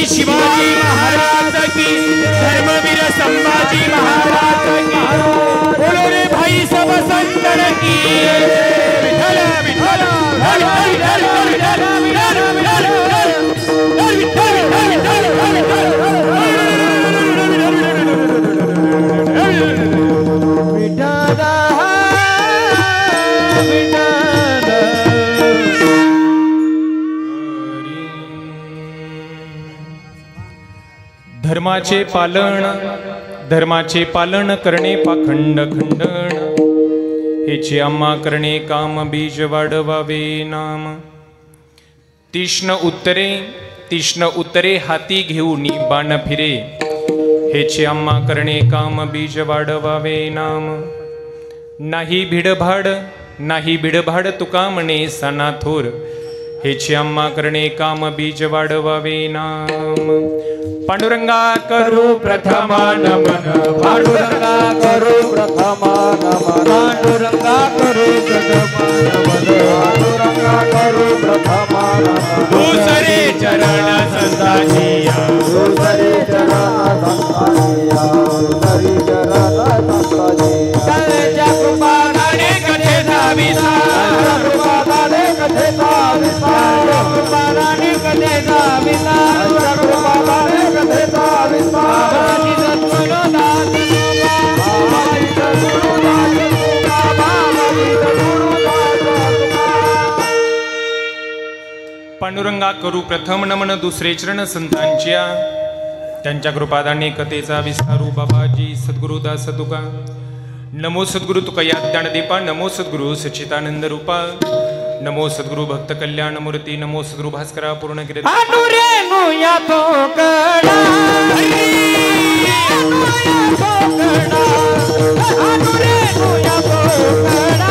छत्रपती शिवाजी महाराज की, धर्मवीर संभाजी महाराज की, बोलो रे भाई सब संतन की। विठ्ठल विठ्ठल विठ्ठल विठ्ठल विठ्ठल विठ्ठल धर्माचे पालन करणे पाखंड खंडन, हेची आम्हा करणे काम बीज वाढवावे नाम। तीक्ष्ण उत्तरे हाती घेऊन बाण फिरे, हेची आम्हा करणे काम बीज वाढवावे नाम। नाही भिडभाड तुका म्हणे सना थोर, हेची आम्हा करणे काम बीज वाढवावे नाम। पांडुरंगा करू प्रथमा नमन, पांडुरंगा करू प्रथमा नमन, पांडुरंगा करू प्रथमा नमन, पांडुरंगा करू प्रथमा नमन। दुसरे चरण संताजिया, दुसरे चरण संताजिया, दुसरे चरण संताजिया। काळच्या कृपा दाणे कथेचा विसार, कृपा दाणे कथेचा विसार, कृपा दाणे कथेचा विसार, कृपा दाणे कथेचा विस्तार। बाबाजी सद्गुरुदास बाबाजी सद्गुरुदास बाबाजी सद्गुरुदास। पांडुरंगा करू प्रथम नमन, दुसरे चरण संतांच्या, त्यांच्या कृपादाने कथेचा विस्तारू बाबाजी सद्गुरुदास तुका। नमो सद्गुरु तुका या ज्ञानदीपा, नमो सद्गुरु सच्चिदानंद रूपा, नमो सद्गुरु भक्त कल्याण मूर्ती, नमो सद्गुरु भास्करा पूर्ण कीर्ती। अनुरेनु या तोकडा, अनुरेनु या तोकडा,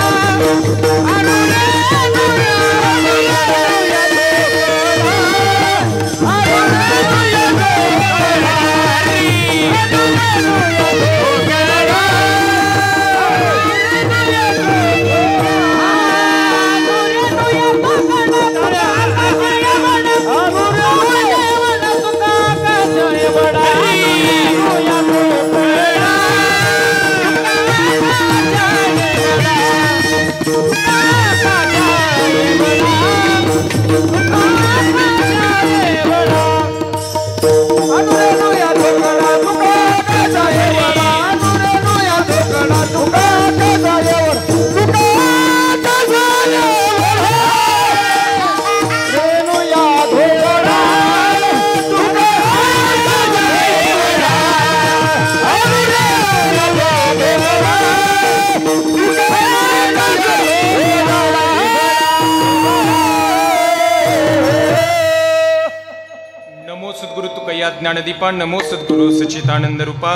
ज्ञानदीपा, नमो सद्गुरु सच्चिदानंद रूपा,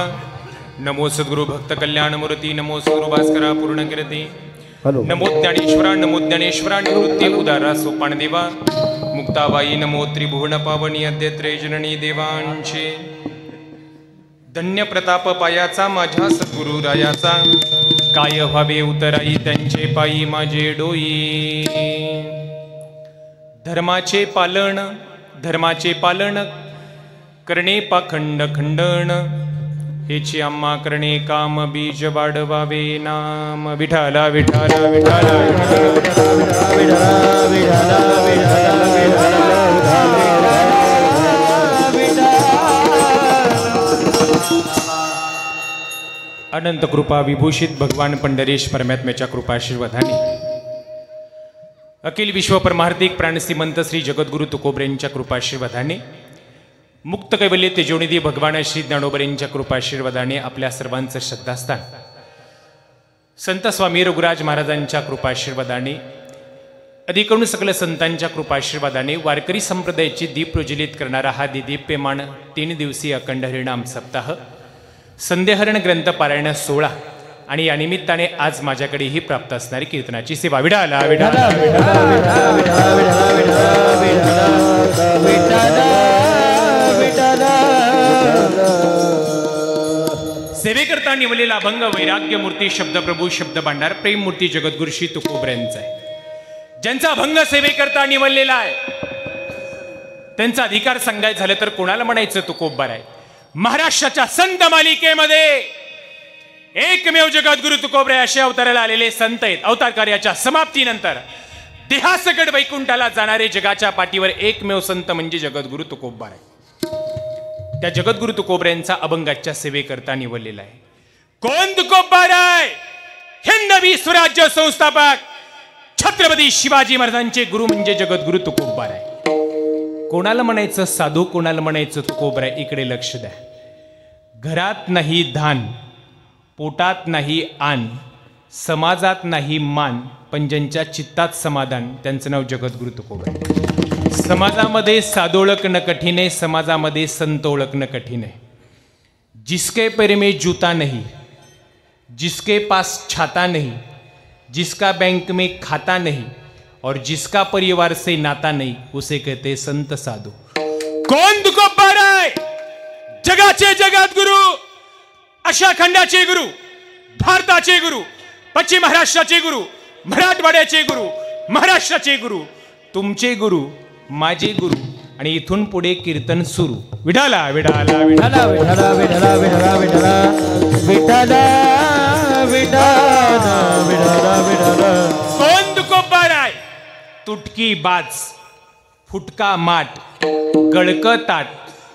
नमो सद्गुरु भक्त कल्याण मूर्ती, नमो सद्गुरु भास्करा पूर्ण कीर्ती। नमो ज्ञानेश्वरा, नमो ज्ञानेश्वरा निवृत्ती उदारा सोपान देवा, मुक्ताबाई नमो त्रिभुवन पावनी अद्यत्रे जननी देवांचे। धन्य प्रताप पायाचा माझ्या सद्गुरु रायाचा, काय व्हावे उतराई त्यांचे पायी माझे डोई। धर्माचे पालन करणे पाखंड खंडन, हेची आम्हा करणे काम बीज वाढवावे नाम। विठाला विठाला विठाला अनंत कृपा विभूषित भगवान पंढरीश परमात्म्याच्या कृपाशीर्वादाने, अखिल विश्व परमार्थिक प्राणश्रीमंत श्री जगद्गुरु तुकोबरेंच्या कृपाशीर्वादाने, मुक्त कैवल्य तेजोनिधी भगवान श्री ज्ञानोबरेंच्या कृपाशीर्वादाने, आपल्या सर्वांचं श्रद्धास्थान संत स्वामी रघुराज महाराजांच्या कृपाशीर्वादाने, अधिकरून सकल संतांच्या कृपाशीर्वादाने, वारकरी संप्रदायाची दीप प्रज्वलित करणारा हा दिदीप्यमान 3 दिवसीय अखंड हरिनाम सप्ताह, संध्याहरण ग्रंथ पारायण 16 आणि या निमित्ताने आज माझ्याकडेही प्राप्त असणारी कीर्तनाची सेवा। विठाला विठाला विठाला सेवेकरता निवलेला अभंग वैराग्य मूर्ती शब्द प्रभू शब्द भांडार प्रेम मूर्ती जगद्गुरु श्री तुकोबऱ्यांचा आहे, ज्यांचा अभंग सेवेकरता निवलेला आहे त्यांचा अधिकार सांगायचं झालं तर कोणाला म्हणायचं तुकोबार आहे? महाराष्ट्राच्या संत मालिकेमध्ये एकमेव जगद्गुरु तुकोबराय असे अवताराला आलेले संत आहेत. अवतार कार्याच्या समाप्तीनंतर देहासकट वैकुंठाला जाणारे जगाच्या पाठीवर एकमेव संत म्हणजे जगद्गुरु तुकोबार आहे. त्या जगद्गुरु तुकोबरायांचा अभंगाच्या सेवेकरता निवडलेला आहे. कोण तुकोबार आहे? हिंदवी स्वराज्य संस्थापक छत्रपती शिवाजी महाराजांचे गुरु म्हणजे जगद्गुरु तुकोबार आहे. कोणाला म्हणायचं साधू, कोणाला म्हणायचं तुकोबराय? इकडे लक्ष द्या. घरात नाही धान, पोटात नाही आन, समाजात नाही मान, पण ज्यांच्या चित्तात समाधान त्यांचं नाव जगद्गुरु तुकोबराय. समाजामध्ये साधू ओळखणं कठीण आहे, समाजामध्ये संत ओळखणं कठीण आहे. जिसके पैर में जूता नहीं, जिसके पास छाता नहीं, जिसका बैंक में खाता नहीं और जिसका परिवार से नाता नहीं, उसे कहते संत साधू. कोण तुकोबार आहे? जगाचे जगद्गुरु, अशा खंडाचे गुरु, भारताचे गुरु, पश्चिम महाराष्ट्राचे गुरु, मराठवाड्याचे गुरु, महाराष्ट्राचे गुरु, तुमचे गुरु, माझे गुरु. आणि इथून पुढे कीर्तन सुरू. विठाला विठाला विठाला विठाला विठाला विठाला विठाला विठाला विठाला विठाला विठाला. कोण तुकोबार आहे? तुटकी बाज, फुटका माठ, गळकं ताट,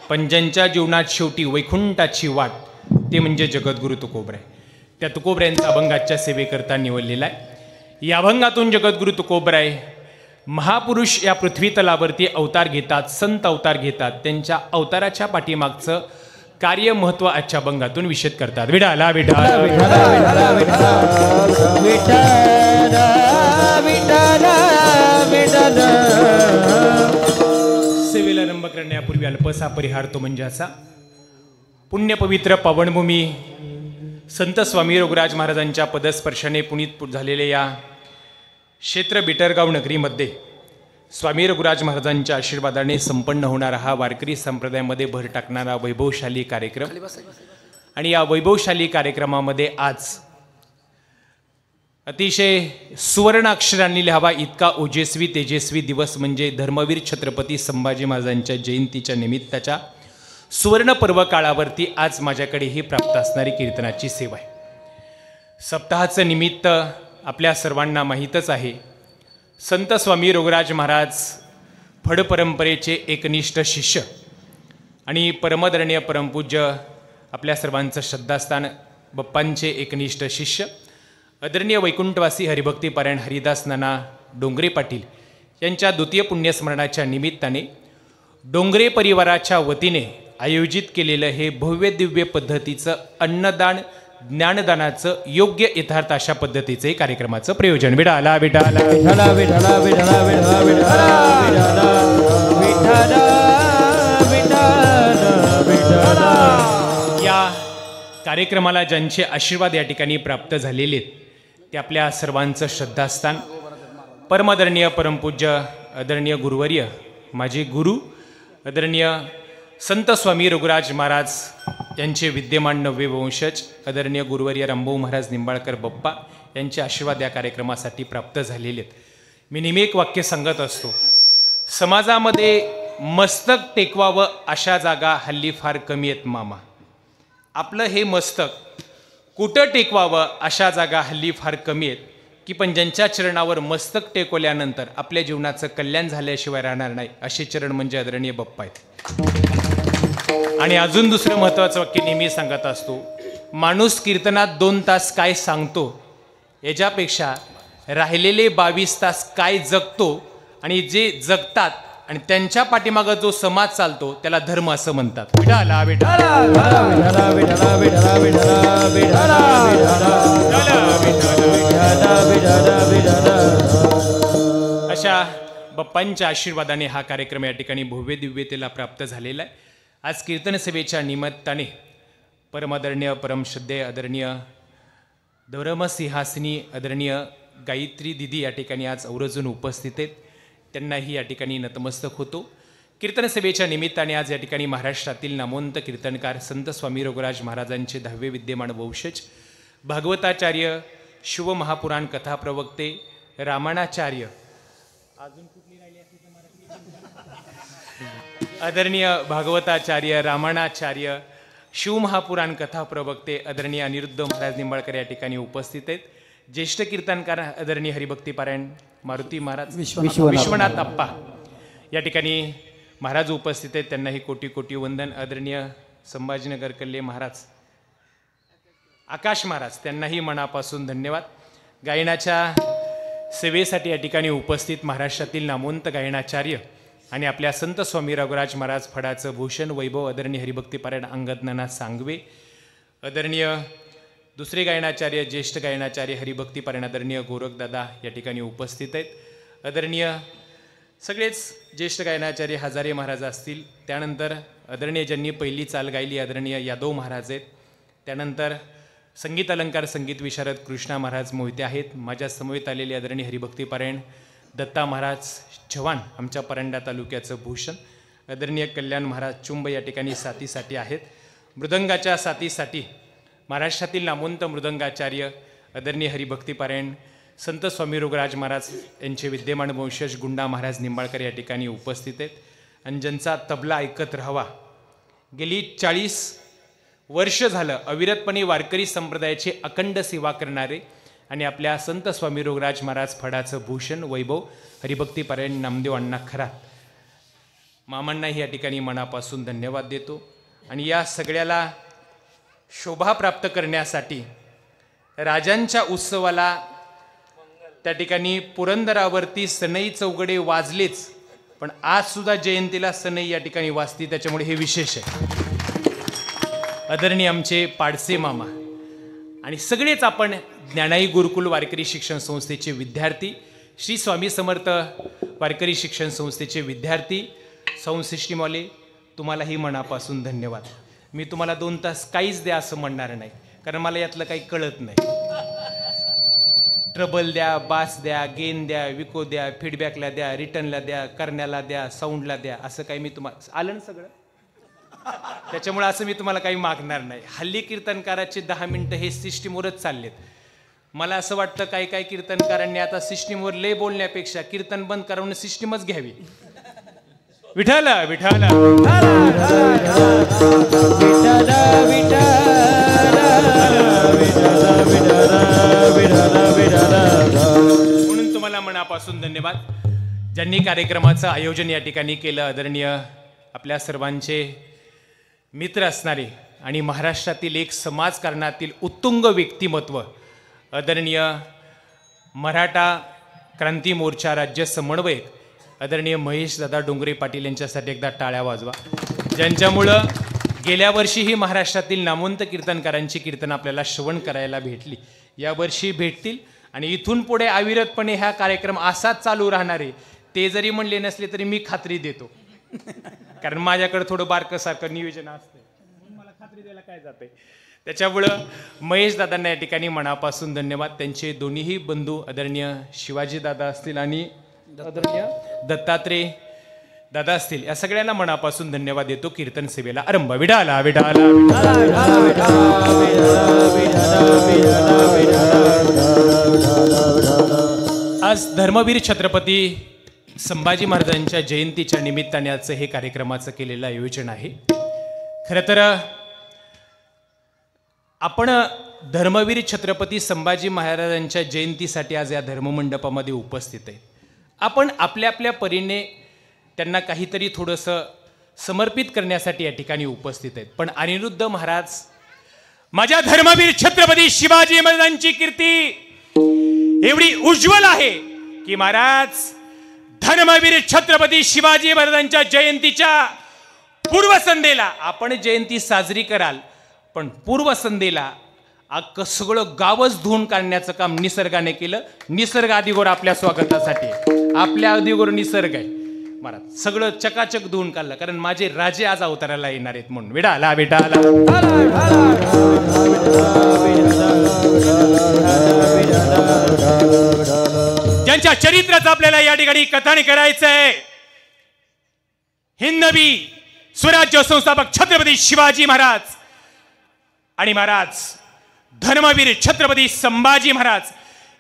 पण ज्यांच्या जीवनात शेवटी वैकुंठाची वाट ते म्हणजे जगद्गुरु तुकोबराय. त्या तुकोबरायांचा अभंगाच्या सेवेकरता निवडलेला आहे. या अभंगातून जगद्गुरु तुकोबराय महापुरुष या पृथ्वी तलावरती अवतार घेतात, संत अवतार घेतात. त्यांच्या अवताराच्या पाठीमागचं कार्य महत्व आजच्या अभंगातून विशद करतात. विठाला विठाला विठाला विठाला विठाला विठाला विठाला. सेवेला आरंभ करण्यापूर्वी अल्पसा परिहार तो म्हणजे असा. पुण्यपवित्र पावनभूमी संत स्वामी रघुराज महाराजांच्या पदस्पर्शाने पुनीत झालेल्या या क्षेत्र बिटरगाव नगरीमध्ये स्वामी रघुराज महाराजांच्या आशीर्वादाने संपन्न होणारा हा वारकरी संप्रदायामध्ये भर टाकणारा वैभवशाली कार्यक्रम. आणि या वैभवशाली कार्यक्रमामध्ये आज अतिशय सुवर्ण अक्षरांनी लिहावा इतका ओजस्वी तेजस्वी दिवस म्हणजे धर्मवीर छत्रपती संभाजी महाराजांच्या जयंतीच्या निमित्ताच्या सुवर्ण पर्व काळावरती आज माझ्याकडे ही प्राप्त असणारी कीर्तनाची सेवा आहे. सप्ताहाचं निमित्त आपल्या सर्वांना माहीतच आहे. संत स्वामी रघुराज महाराज फड परंपरेचे एकनिष्ठ शिष्य आणि परमदरणीय परमपूज्य आपल्या सर्वांचं श्रद्धास्थान बप्पांचे एकनिष्ठ शिष्य आदरणीय वैकुंठवासी हरिभक्तीपारायण हरिदास नाना डोंगरे पाटील यांच्या द्वितीय पुण्यस्मरणाच्या निमित्ताने डोंगरे परिवाराच्या वतीने आयोजित केलेलं हे भव्य दिव्य पद्धतीचं अन्नदान ज्ञानदानाचं योग्य यथार्थ अशा पद्धतीचे कार्यक्रमाचं प्रयोजन. विठाला विठाला विठाला विठाला विठाला विठाला विठाला विठाला विठाला विठाला. या कार्यक्रमाला ज्यांचे आशीर्वाद या ठिकाणी प्राप्त झालेले आहेत ते आपल्या सर्वांचं श्रद्धास्थान परमादरणीय परमपूज्य आदरणीय गुरुवर्य माझे गुरु आदरणीय संत स्वामी रघुराज महाराज यांचे विद्यमान नववे वंशज आदरणीय गुरुवर्य रामभाऊ महाराज निंबाळकर बप्पा यांचे आशीर्वाद या कार्यक्रमासाठी प्राप्त झालेले आहेत. मी नेहमी एक वाक्य सांगत असतो, समाजामध्ये मस्तक टेकवावं अशा जागा हल्ली फार कमी आहेत मामा. आपलं हे मस्तक कुठं टेकवावं अशा जागा हल्ली फार कमी आहेत की पण ज्यांच्या चरणावर मस्तक टेकवल्यानंतर आपल्या जीवनाचं कल्याण झाल्याशिवाय राहणार नाही असे चरण म्हणजे आदरणीय बप्पा आहेत. आणि अजून दुसरं महत्त्वाचं वाक्य नेहमी सांगत असतो, माणूस कीर्तनात 2 तास काय सांगतो याच्यापेक्षा राहिलेले 22 तास काय जगतो आणि जे जगतात आणि त्यांच्या पाठीमागं जो समाज चालतो त्याला धर्म असं म्हणतात. विठाला विठाला विठाला विठाला विठाला विठाला विठाला विठाला. अशा बप्पांच्या आशीर्वादाने हा कार्यक्रम या ठिकाणी भव्य दिव्यतेला प्राप्त झालेला आहे. आज कीर्तन सेवेच्या निमित्ताने परमादरणीय परमश्रद्धेय आदरणीय धर्मसिंहासनी आदरणीय गायत्री दिदी या ठिकाणी आज आवर्जून उपस्थित आहेत. त्यांनाही या ठिकाणी नतमस्तक होतो. कीर्तन सेवेच्या निमित्ताने आज या ठिकाणी महाराष्ट्रातील नामवंत कीर्तनकार संत स्वामी रघुराज महाराजांचे 10वे विद्यमान वंशज भागवताचार्य शिवमहापुराण कथा प्रवक्ते रामाणाचार्य अजून कुठली राहिली आदरणीय भागवताचार्य, रामायणाचार्य, शिवमहापुराण कथा प्रवक्ते आदरणीय अनिरुद्ध महाराज निंबाळकर या ठिकाणी उपस्थित आहेत. ज्येष्ठ कीर्तनकार आदरणीय हरिभक्ती पारायण मारुती महाराज, विश्वनाथ आप्पा या ठिकाणी महाराज उपस्थित आहेत. त्यांनाही कोटी कोटी वंदन. आदरणीय संभाजीनगर कल्ले महाराज, आकाश महाराज, त्यांनाही मनापासून धन्यवाद. गायनाच्या सेवेसाठी या ठिकाणी उपस्थित महाराष्ट्रातील नामवंत गायनाचार्य आणि आपल्या संत स्वामी रघुराज महाराज फडाचं भूषण वैभव आदरणीय हरिभक्ती पारायण अंगद नाना सांगवे, आदरणीय दुसरे गायनाचार्य, ज्येष्ठ गायनाचार्य हरिभक्ती पारायण आदरणीय गोरखदादा या ठिकाणी उपस्थित आहेत. आदरणीय सगळेच ज्येष्ठ गायनाचार्य हजारे महाराज असतील. त्यानंतर आदरणीय ज्यांनी पहिली चाल गायली आदरणीय यादव महाराज आहेत. त्यानंतर संगीत अलंकार संगीत विशारद कृष्णा महाराज मोहिते आहेत. माझ्या समवेत आलेले आदरणीय हरिभक्ती पारायण दत्ता महाराज चव्हाण, आमच्या परंडा तालुक्याचं भूषण. आदरणीय कल्याण महाराज चुंब या ठिकाणी साथीसाठी आहेत. मृदंगाच्या साथीसाठी महाराष्ट्रातील नामवंत मृदंगाचार्य आदरणीय हरिभक्ती पारायण संत स्वामी रघुराज महाराज यांचे विद्यमान वंशज गुंडा महाराज निंबाळकर या ठिकाणी उपस्थित आहेत. आणि ज्यांचा तबला ऐकत राहावा गेली 40 वर्ष झालं अविरतपणे वारकरी संप्रदायाची अखंड सेवा करणारे आणि आपल्या संत स्वामी रघुराज महाराज फडाचं भूषण वैभव हरिभक्ती पारायण नामदेव अण्णा खरात मामांनाही या ठिकाणी मनापासून धन्यवाद देतो. आणि या सगळ्याला शोभा प्राप्त करण्यासाठी राजांच्या उत्सवाला त्या ठिकाणी पुरंदरावरती सनई चौघडे वाजलेच, पण आज सुद्धा जयंतीला सनई या ठिकाणी वाजती, त्याच्यामुळे हे विशेष आहे. आदरणीय आमचे पाडसे मामा आणि सगळेच आपण ज्ञानाई गुरुकुल वारकरी शिक्षण संस्थेचे विद्यार्थी, श्री स्वामी समर्थ वारकरी शिक्षण संस्थेचे विद्यार्थी, साऊंड सिस्टीमवाले, तुम्हालाही मनापासून धन्यवाद. मी तुम्हाला 2 तास काहीच द्या असं म्हणणार नाही, कारण मला यातलं काही कळत नाही. ट्रबल द्या, बास द्या, गेन द्या, विको द्या, फीडबॅकला द्या, रिटर्नला द्या, करण्याला द्या, साऊंडला द्या, असं काही मी तुम्हाला आलं ना सगळं. त्याच्यामुळे असं मी तुम्हाला काही मागणार नाही. हल्ली कीर्तनकाराचे 10 मिनिटं हे सिस्टीमवरच चाललेत. मला असं वाटतं काही काही कीर्तनकारांनी आता सिस्टीमवर लय बोलण्यापेक्षा कीर्तन बंद करून सिस्टीमच घ्यावी. विठ्ठल विठ्ठल म्हणून तुम्हाला मनापासून धन्यवाद. ज्यांनी कार्यक्रमाचं आयोजन या ठिकाणी केलं आदरणीय आपल्या सर्वांचे मित्र असणारे आणि महाराष्ट्रातील एक समाजकारणातील उत्तुंग व्यक्तिमत्व आदरणीय मराठा क्रांती मोर्चा राज्य समन्वयक आदरणीय महेश दादा डोंगरे पाटील यांच्यासाठी एकदा टाळ्या वाजवा, ज्यांच्यामुळं गेल्या वर्षीही महाराष्ट्रातील नामवंत कीर्तनकारांची कीर्तन आपल्याला श्रवण करायला भेटली, यावर्षी भेटतील आणि इथून पुढे अविरतपणे हा कार्यक्रम असाच चालू राहणार आहे. ते जरी म्हणले नसले तरी मी खात्री देतो, कारण माझ्याकडे थोडं बारकसारखं नियोजन असतं, मला खात्री द्यायला काय जाते. त्याच्यामुळं महेश दादांना या ठिकाणी मनापासून धन्यवाद. त्यांचे दोन्हीही बंधू आदरणीय शिवाजी दादा असतील आणि आदरणीय दत्तात्रय दादा असतील, या सगळ्यांना मनापासून धन्यवाद देतो. कीर्तन सेवेला आरंभ. विडाला विडाला आज धर्मवीर छत्रपती संभाजी महाराजांच्या जयंतीच्या निमित्ताने आजचं हे कार्यक्रमाचं केलेलं आयोजन आहे. खरं तर आपण धर्मवीर छत्रपती संभाजी महाराजांच्या जयंतीसाठी आज या धर्ममंडपामध्ये उपस्थित आहे. आपण आपल्या आपल्या परीने त्यांना काहीतरी थोडंसं समर्पित करण्यासाठी या ठिकाणी उपस्थित आहेत. पण अनिरुद्ध महाराज, माझ्या धर्मवीर छत्रपती शिवाजी महाराजांची कीर्ती एवढी उज्ज्वल आहे की महाराज धर्मवीर छत्रपती शिवाजी महाराजांच्या जयंतीच्या पूर्वसंध्येला आपण जयंती साजरी कराल, पण पूर्वसंध्येला अख्खं सगळं गावच धुवून काढण्याचं काम निसर्गाने केलं. निसर्ग आदिगोर आपल्या स्वागतासाठी, आपल्या आदिगोर निसर्ग आहे महाराज, सगळं चकाचक धुवून काढलं, कारण माझे राजे आज अवताराला येणार आहेत म्हणून. विडाला विडाला ज्यांच्या चरित्राचं आपल्याला या ठिकाणी कथाने करायचं आहे, हिंदवी स्वराज्य संस्थापक छत्रपती शिवाजी महाराज आणि महाराज धर्मवीर छत्रपती संभाजी महाराज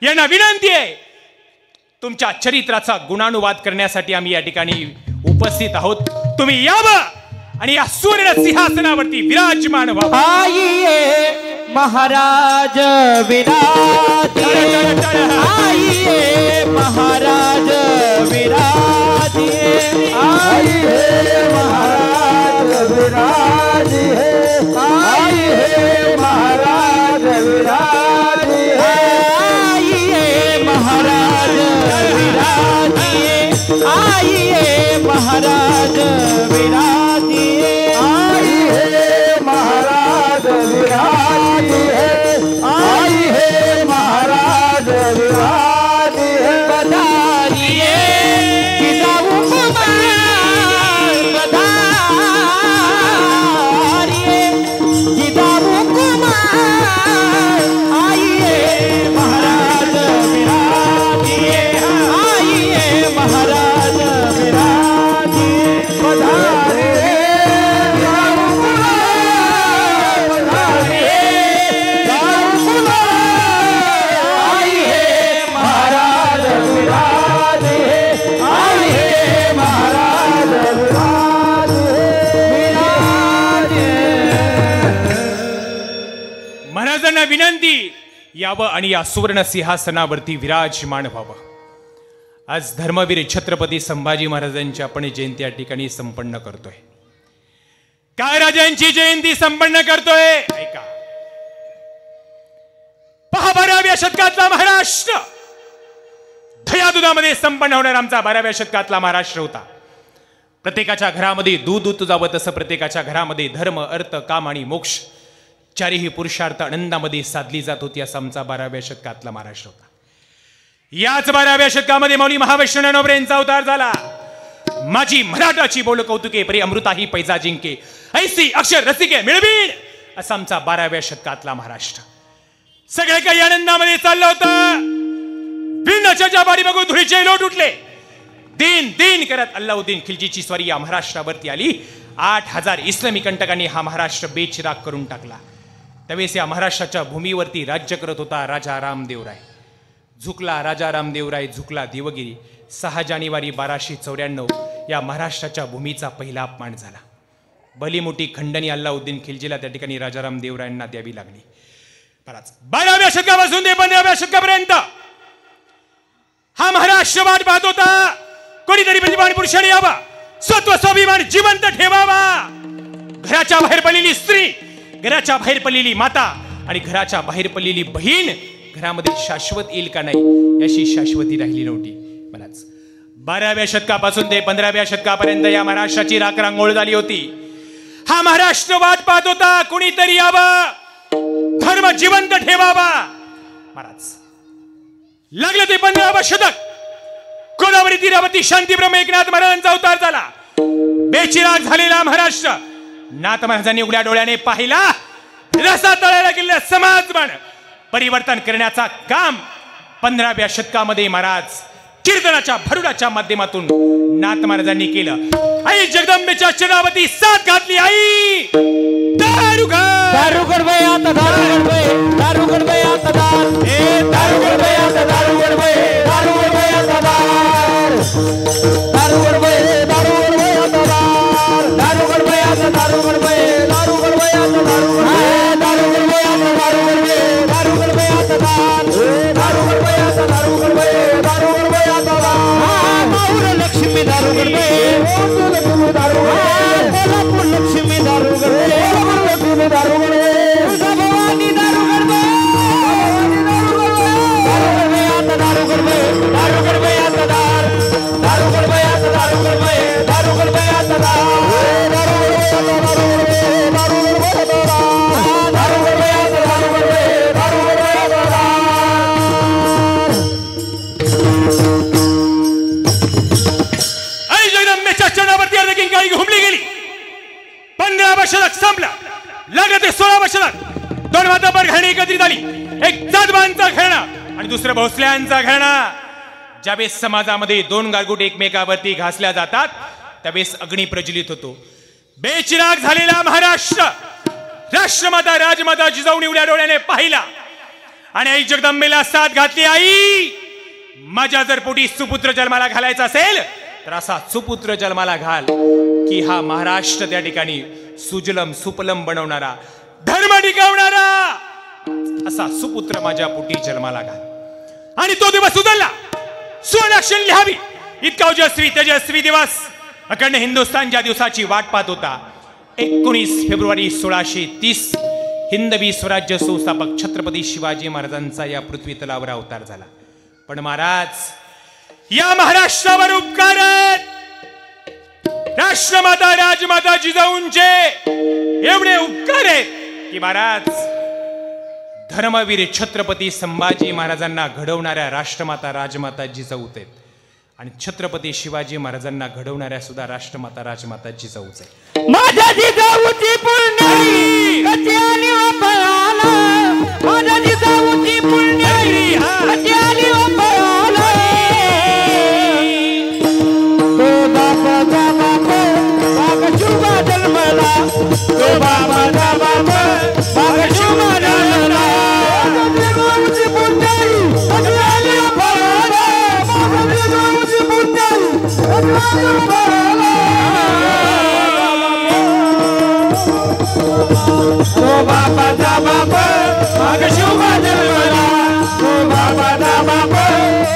यांना विनंती आहे, तुमच्या चरित्राचा गुणानुवाद करण्यासाठी आम्ही या ठिकाणी उपस्थित आहोत. तुम्ही यावं आणि या सुवर्ण सिंहासनावरती विराजमान व्हावं. आइए महाराज विराजिए, आइए महाराज विराजिए, आइए महाराज विराजिए, आइए महाराज विराजिए, आइए महाराज विराजिए, आइए महाराज विराजिए, आइए महाराज विराजिए, आइए महाराज विराजिए, पधारिए जिजाऊ कुमार, पधारिए जिजाऊ कुमार, आइए महाराज विराजिए, आइए महाराज विराजिए, पधारिए जिजाऊ कुमार, पधारिए जिजाऊ कुमार, आइए महाराज विराजिए, आइए महाराज विराजिए. महाराजांना विनंती यावं आणि या सुवर्ण सिंहासनावरती विराजमान व्हावं. आज धर्मवीर छत्रपती संभाजी महाराजांची आपण जयंती या ठिकाणी संपन्न करतोय. काय राजांची जयंती संपन्न करतोय ऐका. पहा 12व्या शतकातला महाराष्ट्र दयादुधामध्ये संपन्न होणार आमचा 12व्या शतकातला महाराष्ट्र होता. प्रत्येकाच्या घरामध्ये दूध जावं तसं प्रत्येकाच्या घरामध्ये धर्म अर्थ काम आणि मोक्ष चारही पुरुषार्थ आनंदामध्ये साधली जात होती असा आमचा 12व्या शतकातला महाराष्ट्र होता. याच 12व्या शतकामध्ये माऊली महावैष्णव ज्ञानोबा यांचा अवतार झाला. माझी मराठाची बोल कौतुके परी अमृताही पैजा जिंके ऐसी अक्षर रसिके मिळवीन असा आमचा 12व्या शतकातला महाराष्ट्र. सगळे काही आनंदामध्ये चाललं होतं. बिंदाच्या बारी बघून धुळीचे लोट उठले. दिन दिन करत अल्लाउद्दीन खिलजीची स्वारी या महाराष्ट्रावरती आली. 8000 इस्लामी कंटकांनी हा महाराष्ट्र बेचिराग करून टाकला. त्यावेळेस या महाराष्ट्राच्या भूमीवरती राज्य करत होता राजा रामदेवराय. झुकला राजा रामदेवराय, झुकला देवगिरी. 6 जानेवारी 1294 या महाराष्ट्राच्या भूमीचा पहिला अपमान झाला. भली मोठी खंडणी अल्लाउद्दीन खिलजीला त्या ठिकाणी राजा रामदेवरायांना द्यावी लागली. 12व्या शतकापासून ते 15व्या शतकापर्यंत हा महाराष्ट्र वाट पाहत होता. कोणीतरी प्रतिभावान पुरुषाने यावा, स्वत्व स्वाभिमान जिवंत ठेवावा. घराच्या बाहेर पडलेली स्त्री, घराच्या बाहेर पडलेली माता आणि घराच्या बाहेर पडलेली बहीण घरामध्ये शाश्वत येईल का नाही याची शाश्वती राहिली नव्हती. मलाच 12व्या शतकापासून ते 15व्या शतकापर्यंत या महाराष्ट्राची राखरांगोळ झाली होती. हा महाराष्ट्र वाट पाहत होता कोणीतरी यावा, धर्म जिवंत ठेवावा. महाराज लागलं ते 15वं शतक. गोदावरी तीरावरती शांतीब्रह्म एकनाथ महाराजांचा अवतार झाला. बेचिराग झालेला महाराष्ट्र नाथ महाराजांनी उघड्या डोळ्याने पाहिला. रसा तळायला गेलेलं समाजमन परिवर्तन करण्याचा काम 15व्या शतकामध्ये महाराज कीर्तनाच्या भरुडाच्या माध्यमातून नाथ महाराजांनी केलं. आई जगदंबेच्या चरणावरती साथ घातली. आई दारुगड बाई आता दारुगड बाई, दारुगड बाई आता दार, ए दारुगड बाई आता दारुगड बाई, दारुगड बाई आता दार, दारुगड बाई, दारुगड बाई आता दार, दारुगड बाई आता दारुगड बाई, दारुगड बाई आता दारुगड बाई, दारुगड बाई आता दारुगड बाई, दारुगड बाई आता दार, दारुगड बाई आता दारुगड बाई, दारुगड बाई आता दार. माऊर लक्ष्मी दारुगड बाई, लक्ष्मी दारुगड बाई, कोल्हापूर लक्ष्मी दारुगड बाई, लक्ष्मी दारुगड बाई, भवानी दारुगड बाई, दारुगड बाई, दारुगड बाई आता दार, दारुगड बाई आता दारुगड बाई, दारुगड बाई आता दार, दारुगड बाई आता दारुगड बाई, दारुगड बाई आता दार, दारुगड बाई आता दारुगड बाई, दारुगड बाई आता दार. आई जगदंबेच्या चरणावरती अर्धी काही घुमली गेली. 15व्या शतक संपला. लागलं ते 16व्या शतक. 2 मातापर घराणी एकत्रित आली. एक जातबांचा घराणा आणि दुसरं भोसल्यांचा घराणा. ज्यावेळेस समाजामध्ये 2 गारगुट एकमेकावरती घासल्या जातात त्यावेळेस अग्नी प्रज्वलित होतो. बेचिराग झालेला महाराष्ट्र राष्ट्रमाता राजमाता जिजाऊने उघड्या डोळ्याने पाहिला आणि आई जगदंबेला साथ घातली. आई माझ्या जर पोटी सुपुत्र जन्माला घालायचा असेल तर असा सुपुत्र जन्माला घाल. की हा महाराष्ट्र त्या ठिकाणी सुजलम सुपलम बनवणारा, धर्म टिकवणारा असा सुपुत्र माझ्या पोटी जन्माला घाल आणि तो दिवस उदरला. सुवर्णाक्षर लिहावी इतका ओजस्वी तेजस्वी दिवस अखंड हिंदुस्थान ज्या दिवसाची वाट पाहत होता. 19 फेब्रुवारी 1630 हिंदवी स्वराज्य संस्थापक छत्रपती शिवाजी महाराजांचा या पृथ्वी तलावर अवतार झाला. पण महाराज या महाराष्ट्रावर उपकार राष्ट्रमाता राजमाता जिजाऊंचे एवढे उपकार आहेत की महाराज धर्मवीर छत्रपती संभाजी महाराजांना घडवणाऱ्या राष्ट्रमाता राजमाता जिजाऊच आहेत आणि छत्रपती शिवाजी महाराजांना घडवणाऱ्या सुद्धा राष्ट्रमाता राजमाता जिजाऊच आहेत. माझ्या जिजाऊची पुण्याई कशी आली व पळाला, माझ्या जिजाऊची पुण्याई कशी आली व पळाला. तो बाबाचा बाप बाग शुभा जन्मला, तो बाबाचा बाप बाग शुभा जन्मला. जिजाऊची पुण्याई कशी आली व पळाला, माझ्या जिजाऊची पुण्याई कशी आली व पळाला. तो बाबाचा बाप मग शुभा जन्मला, तो बाबाचा बाप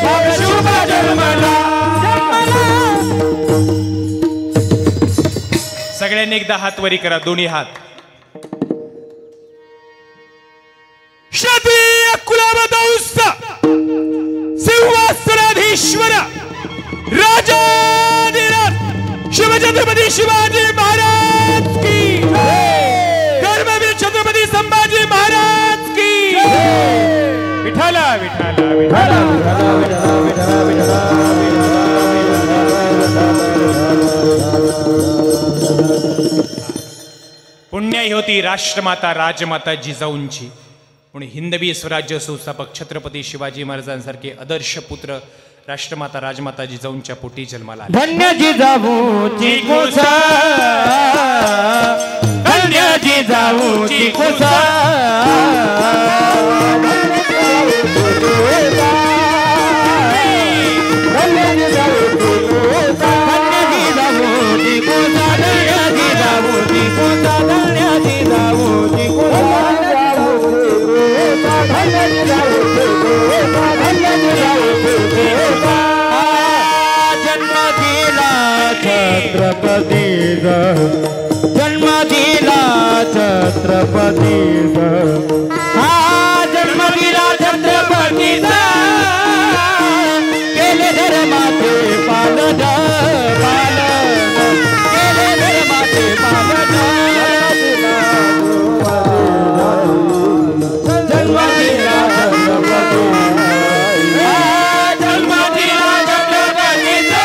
मग शुभा जन्मला. सगळ्यांनी एकदा हात वरी करा, दोन्ही हात. क्षत्रिय कुलावतंस सिंहासनाधीश्वर राजाधिराज शिवछत्रपती शिवाजी महाराज की, धर्मवीर छत्रपती संभाजी महाराज की. विठाला विठाला विठाला पुण्याई होती राष्ट्रमाता राजमाता जिजाऊंची. म्हणून हिंदवी स्वराज्य संस्थापक छत्रपती शिवाजी महाराजांसारखे आदर्श पुत्र राष्ट्रमाता राजमाता जिजाऊंच्या पोटी जन्माला आले. धन्य जिजाऊची कुसा, धन्य जिजाऊची कुसा. जन्म दिला छत्रपतीचा, हा जन्म दिला छत्रपतीचा. केले धर्माचे पालन पालन, केले धर्माचे पालन. जन्म दिला छत्रपती, जन्म दिला छत्रपतीचा.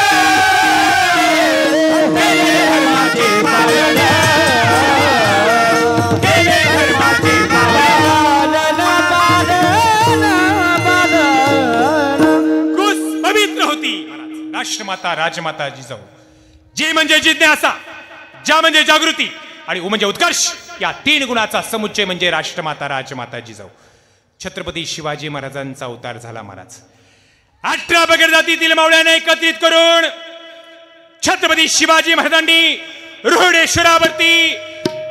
राष्ट्रमाता राजमाता जिजाऊ. जी म्हणजे जिज्ञासा, ज्या म्हणजे जागृती आणि उ म्हणजे उत्कर्ष, या 3 गुणाचा समुच्चय म्हणजे राष्ट्रमाता राजमाता जिजाऊ. छत्रपती शिवाजी महाराजांचा अवतार झाला महाराज. 18 बगड जातीतील मावळ्यांना एकत्रित करून छत्रपती शिवाजी महाराजांनी रोहडेश्वरावरती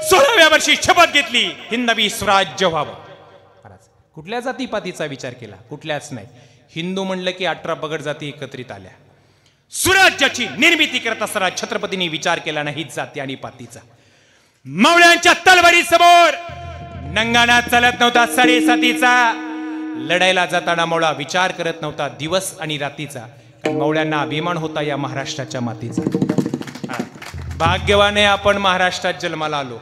16व्या वर्षी शपथ घेतली, हिंदवी स्वराज्य व्हावं. महाराज कुठल्या जातीपातीचा विचार केला? कुठल्याच नाही. हिंदू म्हणलं की 18 बगड जाती एकत्रित आल्या. स्वराज्याची निर्मिती करत असताना छत्रपतींनी विचार केला नाही जाती आणि पातीचा. मावळ्यांच्या तलवारी समोर नंगाना चालत नव्हता साडेसातीचा. लढायला जाताना मावळा विचार करत नव्हता दिवस आणि रातीचा, कारण मावळ्यांना अभिमान होता या महाराष्ट्राच्या मातीचा. भाग्यवान आहे आपण महाराष्ट्रात जन्माला आलो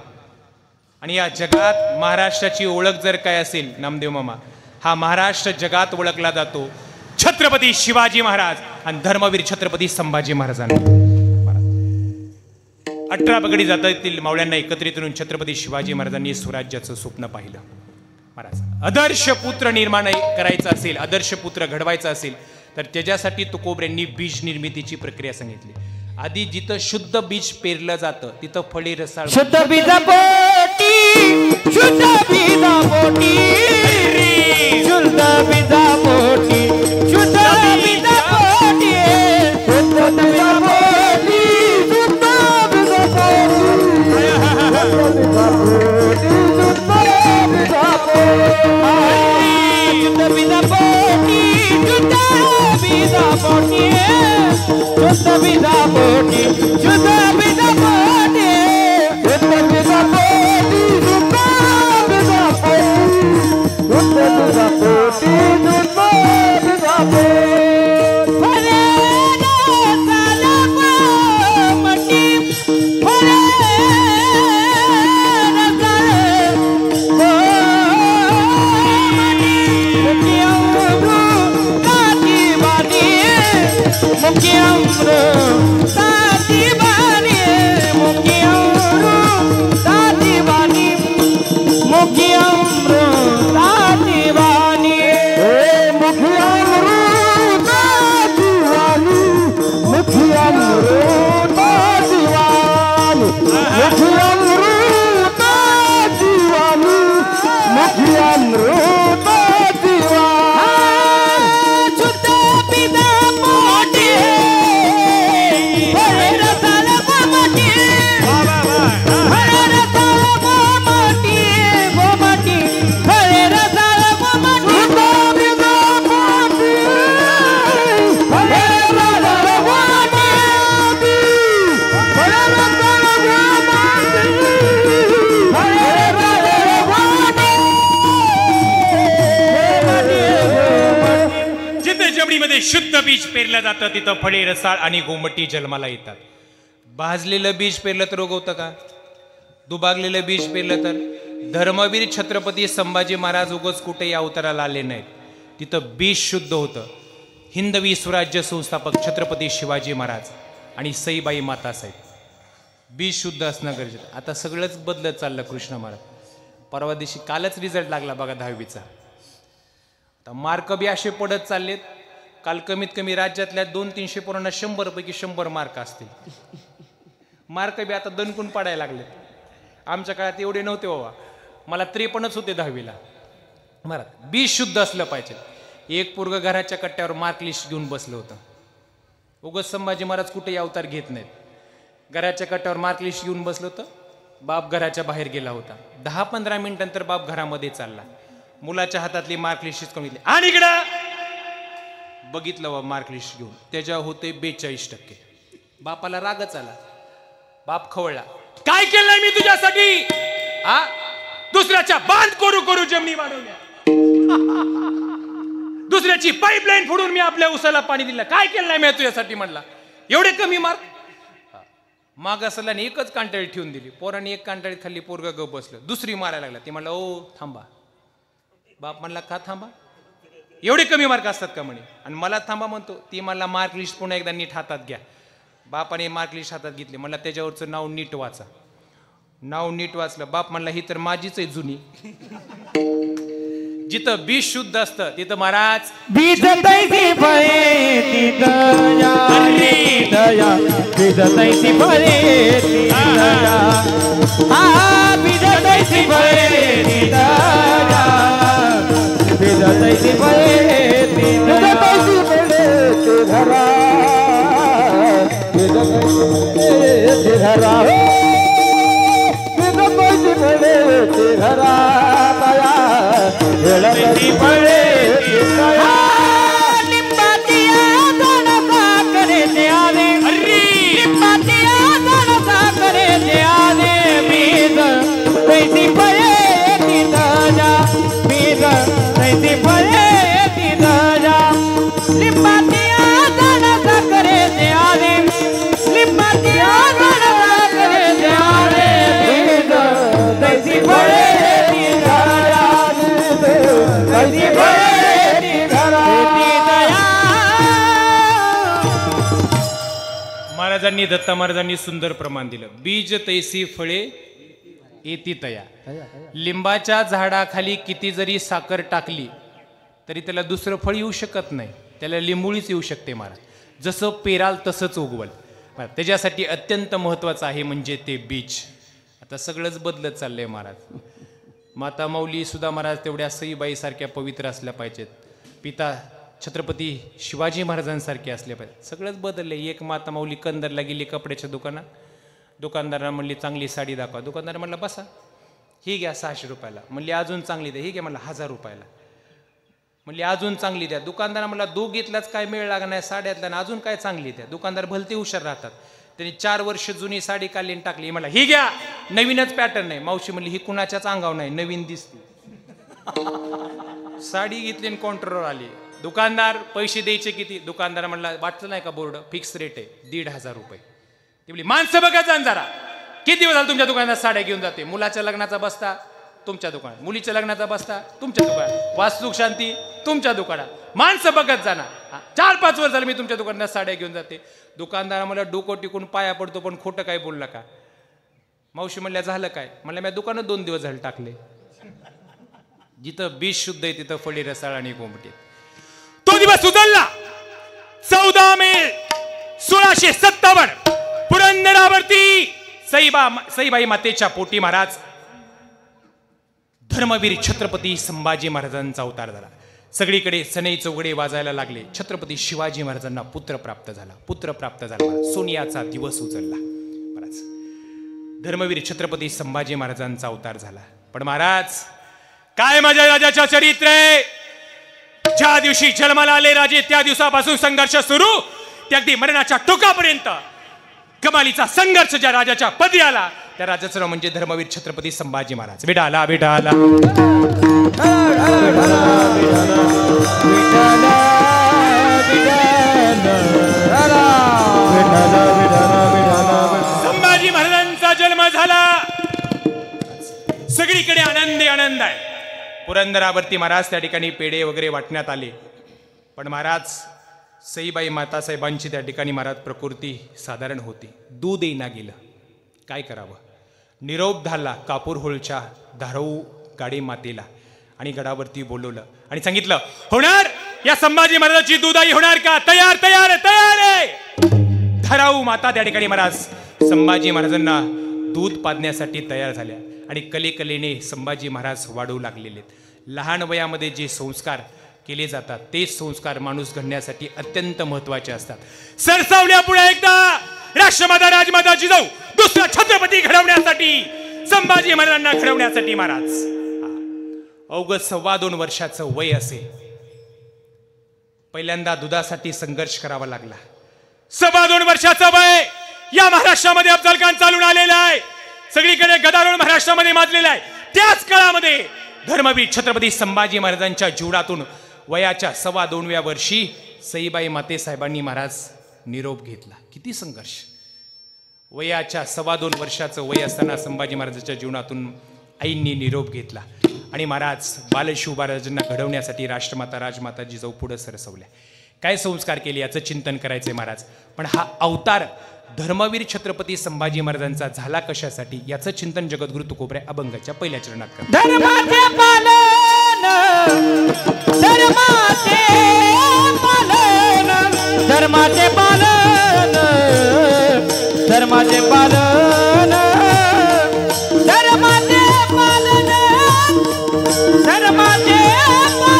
आणि या जगात महाराष्ट्राची ओळख जर काय असेल नामदेव मामा, हा महाराष्ट्र जगात ओळखला जातो छत्रपती शिवाजी महाराज आणि धर्मवीर छत्रपती संभाजी महाराजांना. 18 बगडी जातीतील मावळ्यांना एकत्रित करून छत्रपती शिवाजी महाराजांनी स्वराज्याचं स्वप्न पाहिलं. महाराज आदर्श पुत्र निर्माण करायचा असेल, आदर्श पुत्र घडवायचा असेल तर त्याच्यासाठी तुकोबऱ्यांनी बीज निर्मितीची प्रक्रिया सांगितली. आधी जिथं शुद्ध बीज पेरलं जातं तिथं फळे रसाळ. शुद्ध बीजापोटी, शुद्ध बीजापोटी, शुद्ध बीजापोटी, शुद्ध बीजापोटी, शुद्ध बीजापोटी, शुद्ध बीजापोटी. शुद्ध बीज पेरलं जातं तिथं फळे रसाळ आणि गोमटी जन्माला येतात. भाजलेलं बीज पेरलं तर उगवतं का? दुबागलेलं बीज पेरलं तर? धर्मवीर छत्रपती संभाजी महाराज उगच कुठेही अवताराला आले नाहीत. तिथं बीज शुद्ध होतं. हिंदवी स्वराज्य संस्थापक छत्रपती शिवाजी महाराज आणि सईबाई मातासाहेब. बीज शुद्ध असणं गरजेचं. आता सगळंच बदलत चाललं कृष्ण महाराज. परवा दिवशी कालच रिझल्ट लागला बघा 10वीचा. आता मार्क बी असे पडत चाललेत. काल कमीत कमी राज्यातल्या 200-300 पोरांना 100 पैकी 100 मार्क असतील. मार्क बी आता दणकून पडायला लागले. आमच्या काळात एवढे नव्हते बाबा. मला 53च होते 10वीला. महाराज बीज शुद्ध असलं पाहिजे. एक पोरग घराच्या कट्ट्यावर मार्क लिस्ट घेऊन बसलं होतं. उगाच संभाजी महाराज कुठेही अवतार घेत नाहीत. घराच्या कट्ट्यावर मार्क लिस्ट घेऊन बसलं होतं. बाप घराच्या बाहेर गेला होता. 10-15 मिनिटांनंतर बाप घरामध्ये चालला. मुलाच्या हातातली मार्क लिस्ट करून घेतली आणि इकडं बघितलं व मार्क लिस्ट घेऊन त्याच्या होते 42%. बापाला रागच आला. बाप खवळला. काय केलंय मी तुझ्यासाठी? दुसऱ्याच्या बांध करू करू जमिनी वाढवल्या. दुसऱ्याची पाईपलाईन फोडून मी आपल्या उसाला पाणी दिलं. काय केलंय मी तुझ्यासाठी म्हणला. एवढे कमी मार्क. माग असल्याने एकच कांटाळी ठेवून दिली. पोराने एक कांटाळी खाल्ली. पोरगा गप बसलं. दुसरी मारायला लागला. ती म्हणला ओ थांबा. बाप म्हणला का थांबा? एवढे कमी मार्क असतात का म्हणे. आणि मला थांबा म्हणतो. ती मला मार्क लिस्ट पुन्हा एकदा नीट हातात घ्या. बापाने मार्क लिस्ट हातात घेतली. म्हणला त्याच्यावरचं नाव नीट वाचा. नाव नीट वाचलं. बाप म्हणला ही तर माझीच आहे जुनी. जिथं बीज शुद्ध असतं तिथं महाराज बीज तैसी फळे तिथं या दया. बीज तैसी फळे तिथं या. बीज तैसी फळे तिथं या. बीज तैसी फळे तिथं घरा. बीज तैसी घरा. बीज तैसी फळे घरा. दत्ता महाराजांनी सुंदर प्रमाण दिलं. बीज तैसी फळे येती तया. लिंबाच्या झाडाखाली किती जरी साखर टाकली तरी त्याला दुसरं फळ येऊ शकत नाही. त्याला लिंबुळीच येऊ शकते महाराज. जसं पेराल तसंच उगवल. त्याच्यासाठी अत्यंत महत्वाचं आहे म्हणजे ते बीज. आता सगळंच बदलत चाललंय महाराज. माता माऊली सुद्धा महाराज तेवढ्या सईबाई सारख्या पवित्र असल्या पाहिजेत. पिता छत्रपती शिवाजी महाराजांसारखे असले पाहिजे. सगळंच बदलले. एक माता माऊली कंदरला गेली कपड्याच्या दुकानात. दुकानदारांना म्हणली चांगली साडी दाखवा. दुकानदार म्हणला बसा. ही घ्या 600 रुपयाला. म्हणली अजून चांगली द्या. ही घ्या मला 1000 रुपयाला. म्हणली अजून चांगली द्या. दुकानदार मला दो घेतलाच काय मेळ लागा नाही, साड्यातला ना अजून काय चांगली द्या. दुकानदार भलते हुशार राहतात. त्यांनी 4 वर्ष जुनी साडी काढली टाकली. मला ही घ्या, नवीनच पॅटर्न आहे. मावशी म्हणली ही कुणाच्याच अंगावर नाही, नवीन दिसते. साडी घेतली आणि काउंटरवर आली. दुकानदार पैसे द्यायचे किती? दुकानदार म्हणला वाटलं नाही का बोर्ड, फिक्स रेट आहे 1500 रुपये. ती म्हणली माणसं बघा जाण जरा, किती दिवस झालं तुमच्या दुकानात साड्या घेऊन जाते. मुलाच्या लग्नाचा बसता तुमच्या दुकानात, मुलीच्या लग्नाचा बसता तुमच्या दुकानात, वास्तुक शांती तुमच्या दुकानात. माणसं बघत जाणार. 4-5 वर्ष झालं मी तुमच्या दुकानात साड्या घेऊन जाते. दुकानदार मला डोकं टिकून पाया पडतो, पण खोटं काय बोलला का? मावशी म्हणल्या झालं काय? म्हणलं मी दुकानात 2 दिवस झाले टाकले. जिथं बीज शुद्ध आहे तिथं फळी रसाळ आणि कोंबटी. तो दिवस उजळला 14 मे 1657 पुरंदरावरती सईबाई मातेच्या पोटी महाराज धर्मवीर छत्रपती संभाजी महाराजांचा अवतार झाला. सगळीकडे सनई चौघडे वाजायला लागले. छत्रपती शिवाजी महाराजांना पुत्र प्राप्त झाला. सोनियाचा दिवस उजळला. महाराज धर्मवीर छत्रपती संभाजी महाराजांचा अवतार झाला. पण महाराज काय माझ्या राजाच्या चरित्र आहे. ज्या दिवशी जन्माला आले राजे त्या दिवसापासून संघर्ष सुरू ते अगदी मरणाच्या टोकापर्यंत कमालीचा संघर्ष ज्या राजाच्या पदी आला त्या राजाचं नाव म्हणजे धर्मवीर छत्रपती संभाजी महाराज. विठाला विठाला संभाजी महाराजांचा जन्म झाला. सगळीकडे आनंद आहे. पुरंदरावरती महाराज त्या ठिकाणी पेढे वगैरे वाटण्यात आले. पण महाराज सईबाई मातासाहेबांची त्या ठिकाणी महाराज प्रकृती साधारण होती. दूध येईना गेलं. काय करावं? निरोप झाला कापूर होळच्या धाराऊ गाडी मातेला आणि गडावरती बोलवलं आणि सांगितलं होणार या संभाजी महाराजाची दुधाई होणार का? तयार तयार तयार आहे. धाराऊ माता त्या ठिकाणी महाराज संभाजी महाराजांना दूध पाजण्यासाठी तयार झाल्या आणि कलेकलेने संभाजी महाराज वाढू लागलेले. लहान वयामध्ये जे संस्कार केले जातात तेच संस्कार माणूस घडण्यासाठी अत्यंत महत्वाचे असतात. सरसावल्या पुढे एकदा राष्ट्रमाता राजमाता जिजाऊ दुसरा छत्रपती घडवण्यासाठी संभाजी महाराजांना घडवण्यासाठी महाराज अवघ 2.25 वर्षाचं वय असे पहिल्यांदा दुधासाठी संघर्ष करावा लागला. 2.25 वर्षाचं वय या महाराष्ट्रामध्ये अफजल खान चालून आलेला आहे. सगळीकडे गदारोळ महाराष्ट्रामध्ये माजलेला आहे. त्याच काळामध्ये धर्मवीर छत्रपती संभाजी महाराजांच्या जीवनातून वयाच्या 2.25व्या वर्षी सईबाई मातेसाहेबांनी महाराज निरोप घेतला. किती संघर्ष. वयाच्या 2.25 वर्षाचं वय असताना संभाजी महाराजांच्या जीवनातून आईंनी निरोप घेतला आणि महाराज बालशिव महाराजांना घडवण्यासाठी राष्ट्रमाता राजमाता जिजाऊ पुढे सरसवल्या. काय संस्कार केले याचं चिंतन करायचंय महाराज. पण हा अवतार धर्मवीर छत्रपती संभाजी महाराजांचा झाला कशासाठी याचं चिंतन जगद्गुरु तुकोबरे अभंगाच्या पहिल्या चरणात करतात. धर्माचे पालन धर्माचे पालन धर्माचे पालन धर्माचे पालन धर्माचे पालन धर्माचे पालन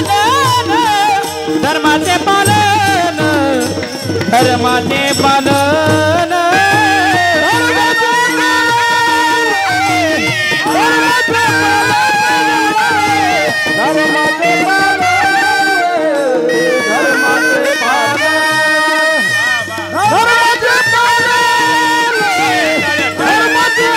धर्माचे पालन धर्माचे पालन धर्माचे पालन धर्माचे पालन धर्माचे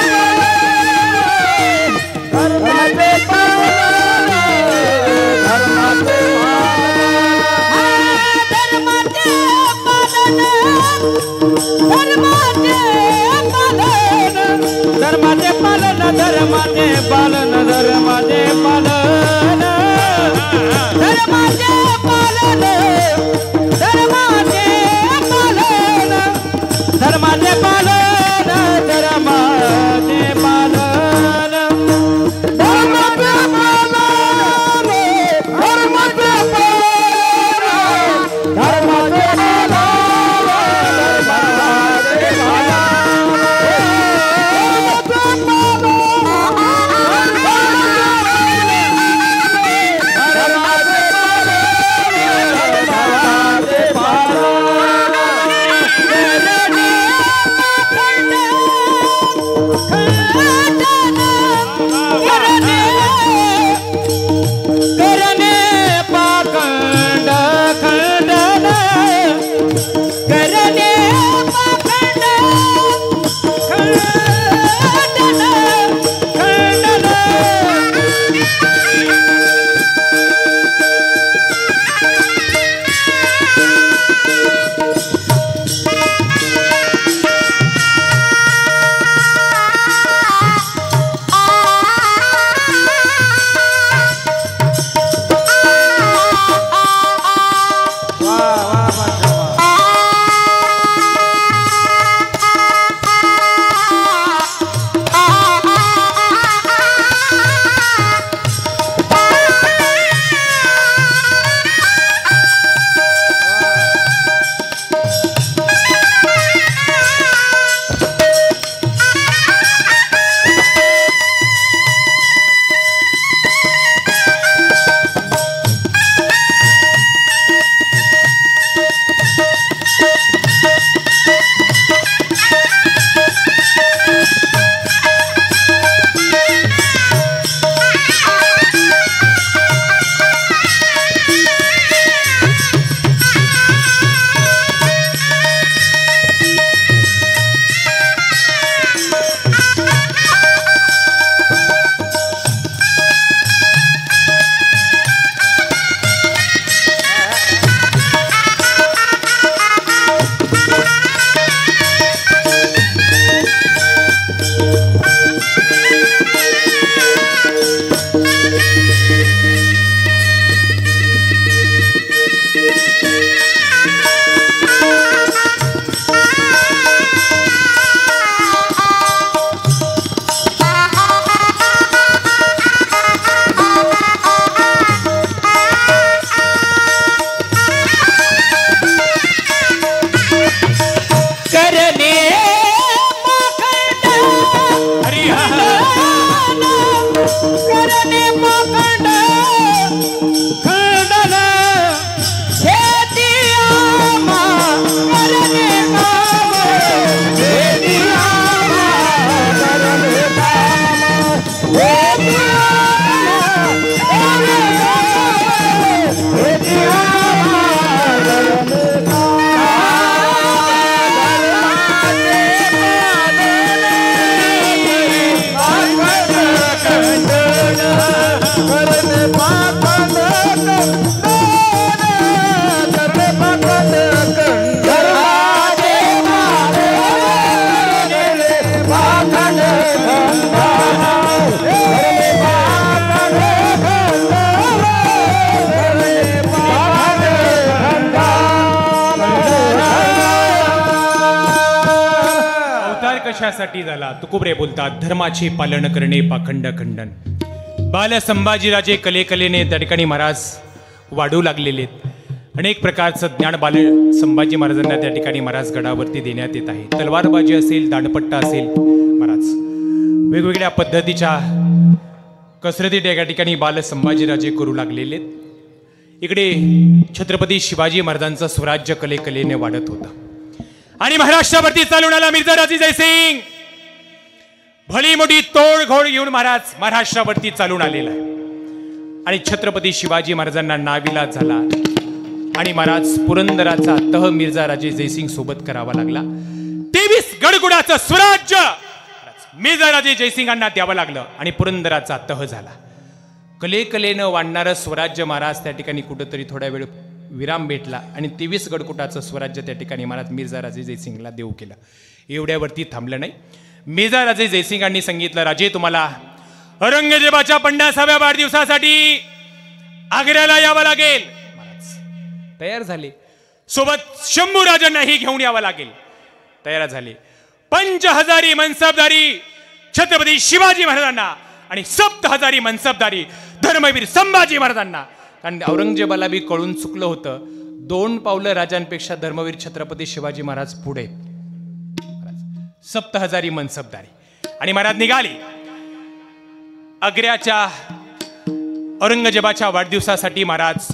पालन धर्माचे पालन धर्माचे पालन धर्माचे पालन धर्माचे पालन धर्माचे पालन धर्माचे करणे पाखंड खंडन शेती आम्हा करणे काम शेती आम्हा करणे काम शेती कशासाठी झाला तुकोबरे बोलतात धर्माचे पालन करणे पाखंड खंडन. बाल संभाजीराजे कलेने त्या ठिकाणी महाराज वाढू लागलेले आहेत. अनेक प्रकारचं ज्ञान बाल संभाजी महाराजांना त्या ठिकाणी महाराज गडावरती देण्यात येत आहे. तलवारबाजी असेल, दांडपट्टा असेल, महाराज वेगवेगळ्या पद्धतीच्या कसरती त्या ठिकाणी बाल संभाजीराजे करू लागलेले आहेत. इकडे छत्रपती शिवाजी महाराजांचं स्वराज्य कलेने वाढत होतं आणि महाराष्ट्रावरती चालून आला मिर्झाराजे जयसिंग. भली मोठी तोड घोड घेऊन महाराज महाराष्ट्रावरती चालून आलेला आहे आणि छत्रपती शिवाजी महाराजांना नाविलाज झाला आणि महाराज पुरंदराचा तह मिर्झाराजे जयसिंग सोबत करावा लागला. 23 गडगुडाचं स्वराज्य मिर्झाराजे जयसिंगांना द्यावं लागलं आणि पुरंदराचा तह झाला. कलेनं वाढणारं स्वराज्य महाराज त्या ठिकाणी कुठंतरी थोड्या वेळ विराम भेटला आणि 23 गडकोटाचं स्वराज्य त्या ठिकाणी महाराज मिर्झाराजे जयसिंगला देऊ केलं. एवढ्यावरती थांबलं नाही. मिर्झाराजे जयसिंगांनी सांगितलं, राजे तुम्हाला औरंगजेबाच्या 50व्या वाढदिवसासाठी आग्र्याला यावं लागेल. महाराज तयार झाले. सोबत शंभू राजांनाही घेऊन यावं लागेल. तयार झाले. 5000 मनसबदारी छत्रपती शिवाजी महाराजांना आणि 7000 मनसबदारी धर्मवीर संभाजी महाराजांना. कारण औरंगजेबाला बी कळून चुकलं होतं. 2 पावलं राजांपेक्षा धर्मवीर छत्रपती शिवाजी महाराज पुढे. 7000 मनसबदारी आणि महाराज निघाले. आग्र्याच्या औरंगजेबाच्या वाढदिवसासाठी महाराज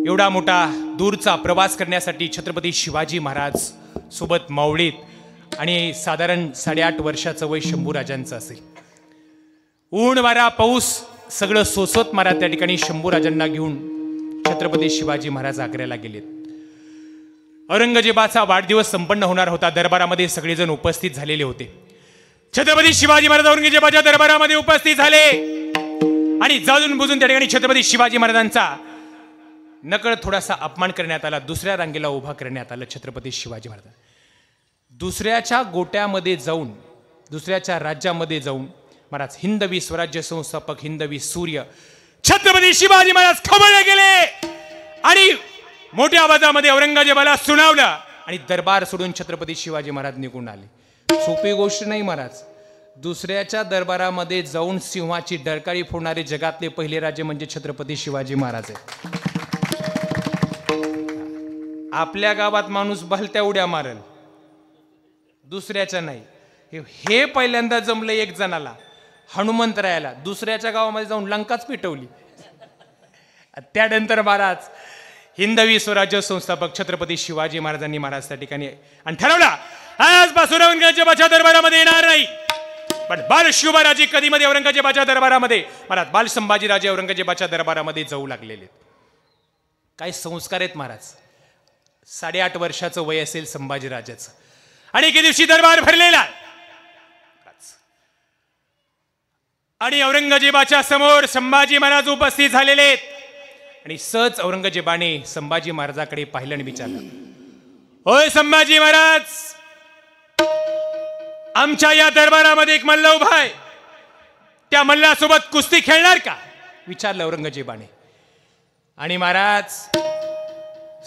एवढा मोठा दूरचा प्रवास करण्यासाठी छत्रपती शिवाजी महाराज सोबत मावळीत आणि साधारण 8.5 वर्षाचं वय शंभू राजांचं असेल. ऊन वारा पाऊस सगळं सोसत महाराज त्या ठिकाणी शंभू राजांना घेऊन छत्रपती शिवाजी महाराज आग्र्याला गेलेत. औरंगजेबाचा वाढदिवस संपन्न होणार होता. दरबारामध्ये सगळेजण उपस्थित झालेले होते. छत्रपती शिवाजी महाराज औरंगजेबाच्या दरबारामध्ये उपस्थित झाले आणि जाजून बुजून त्या ठिकाणी छत्रपती शिवाजी महाराजांचा नकळत थोडासा अपमान करण्यात आला. दुसऱ्या रांगेला उभा करण्यात आला. छत्रपती शिवाजी महाराज दुसऱ्याच्या गोट्यामध्ये जाऊन, दुसऱ्याच्या राज्यामध्ये जाऊन महाराज हिंदवी स्वराज्य संस्थापक, हिंदवी सूर्य छत्रपती शिवाजी महाराज खवळले गेले आणि मोठ्या आवाजामध्ये औरंगजेबाला सुनावलं आणि दरबार सोडून छत्रपती शिवाजी महाराज निघून आले. सोपी गोष्ट नाही महाराज. दुसऱ्याच्या दरबारामध्ये जाऊन सिंहाची डरकाळी फोडणारे जगातले पहिले राजे म्हणजे छत्रपती शिवाजी महाराज आहेत. आपल्या गावात माणूस भलत्या उड्या मारल, दुसऱ्याच्या नाही. हे पहिल्यांदा जमलं एक जणाला, हनुमंतरायाला. दुसऱ्याच्या गावामध्ये जाऊन लंकाच पेटवली. त्यानंतर महाराज हिंदवी स्वराज्य संस्थापक छत्रपती शिवाजी महाराजांनी महाराज त्या ठिकाणी आणि ठरवला आजपासून औरंगजेबाच्या दरबारामध्ये येणार नाही. पण बाल शिवबाराजे कधी मध्ये औरंगजेबाच्या दरबारामध्ये, महाराज बाल संभाजीराजे औरंगजेबाच्या दरबारामध्ये जाऊ लागलेले. काय संस्कार आहेत महाराज. 8.5 वर्षाचं वय असेल संभाजीराजाचं आणि एके दिवशी दरबार भरलेला आणि औरंगजेबाच्या समोर संभाजी महाराज उपस्थित झालेले आहेत आणि सहज औरंगजेबाने संभाजी महाराजाकडे पाहिलं आणि विचारलं, होय संभाजी महाराज, आमच्या या दरबारामध्ये एक मल्ल उभा आहे, त्या मल्लासोबत कुस्ती खेळणार का? विचारलं औरंगजेबाने. आणि महाराज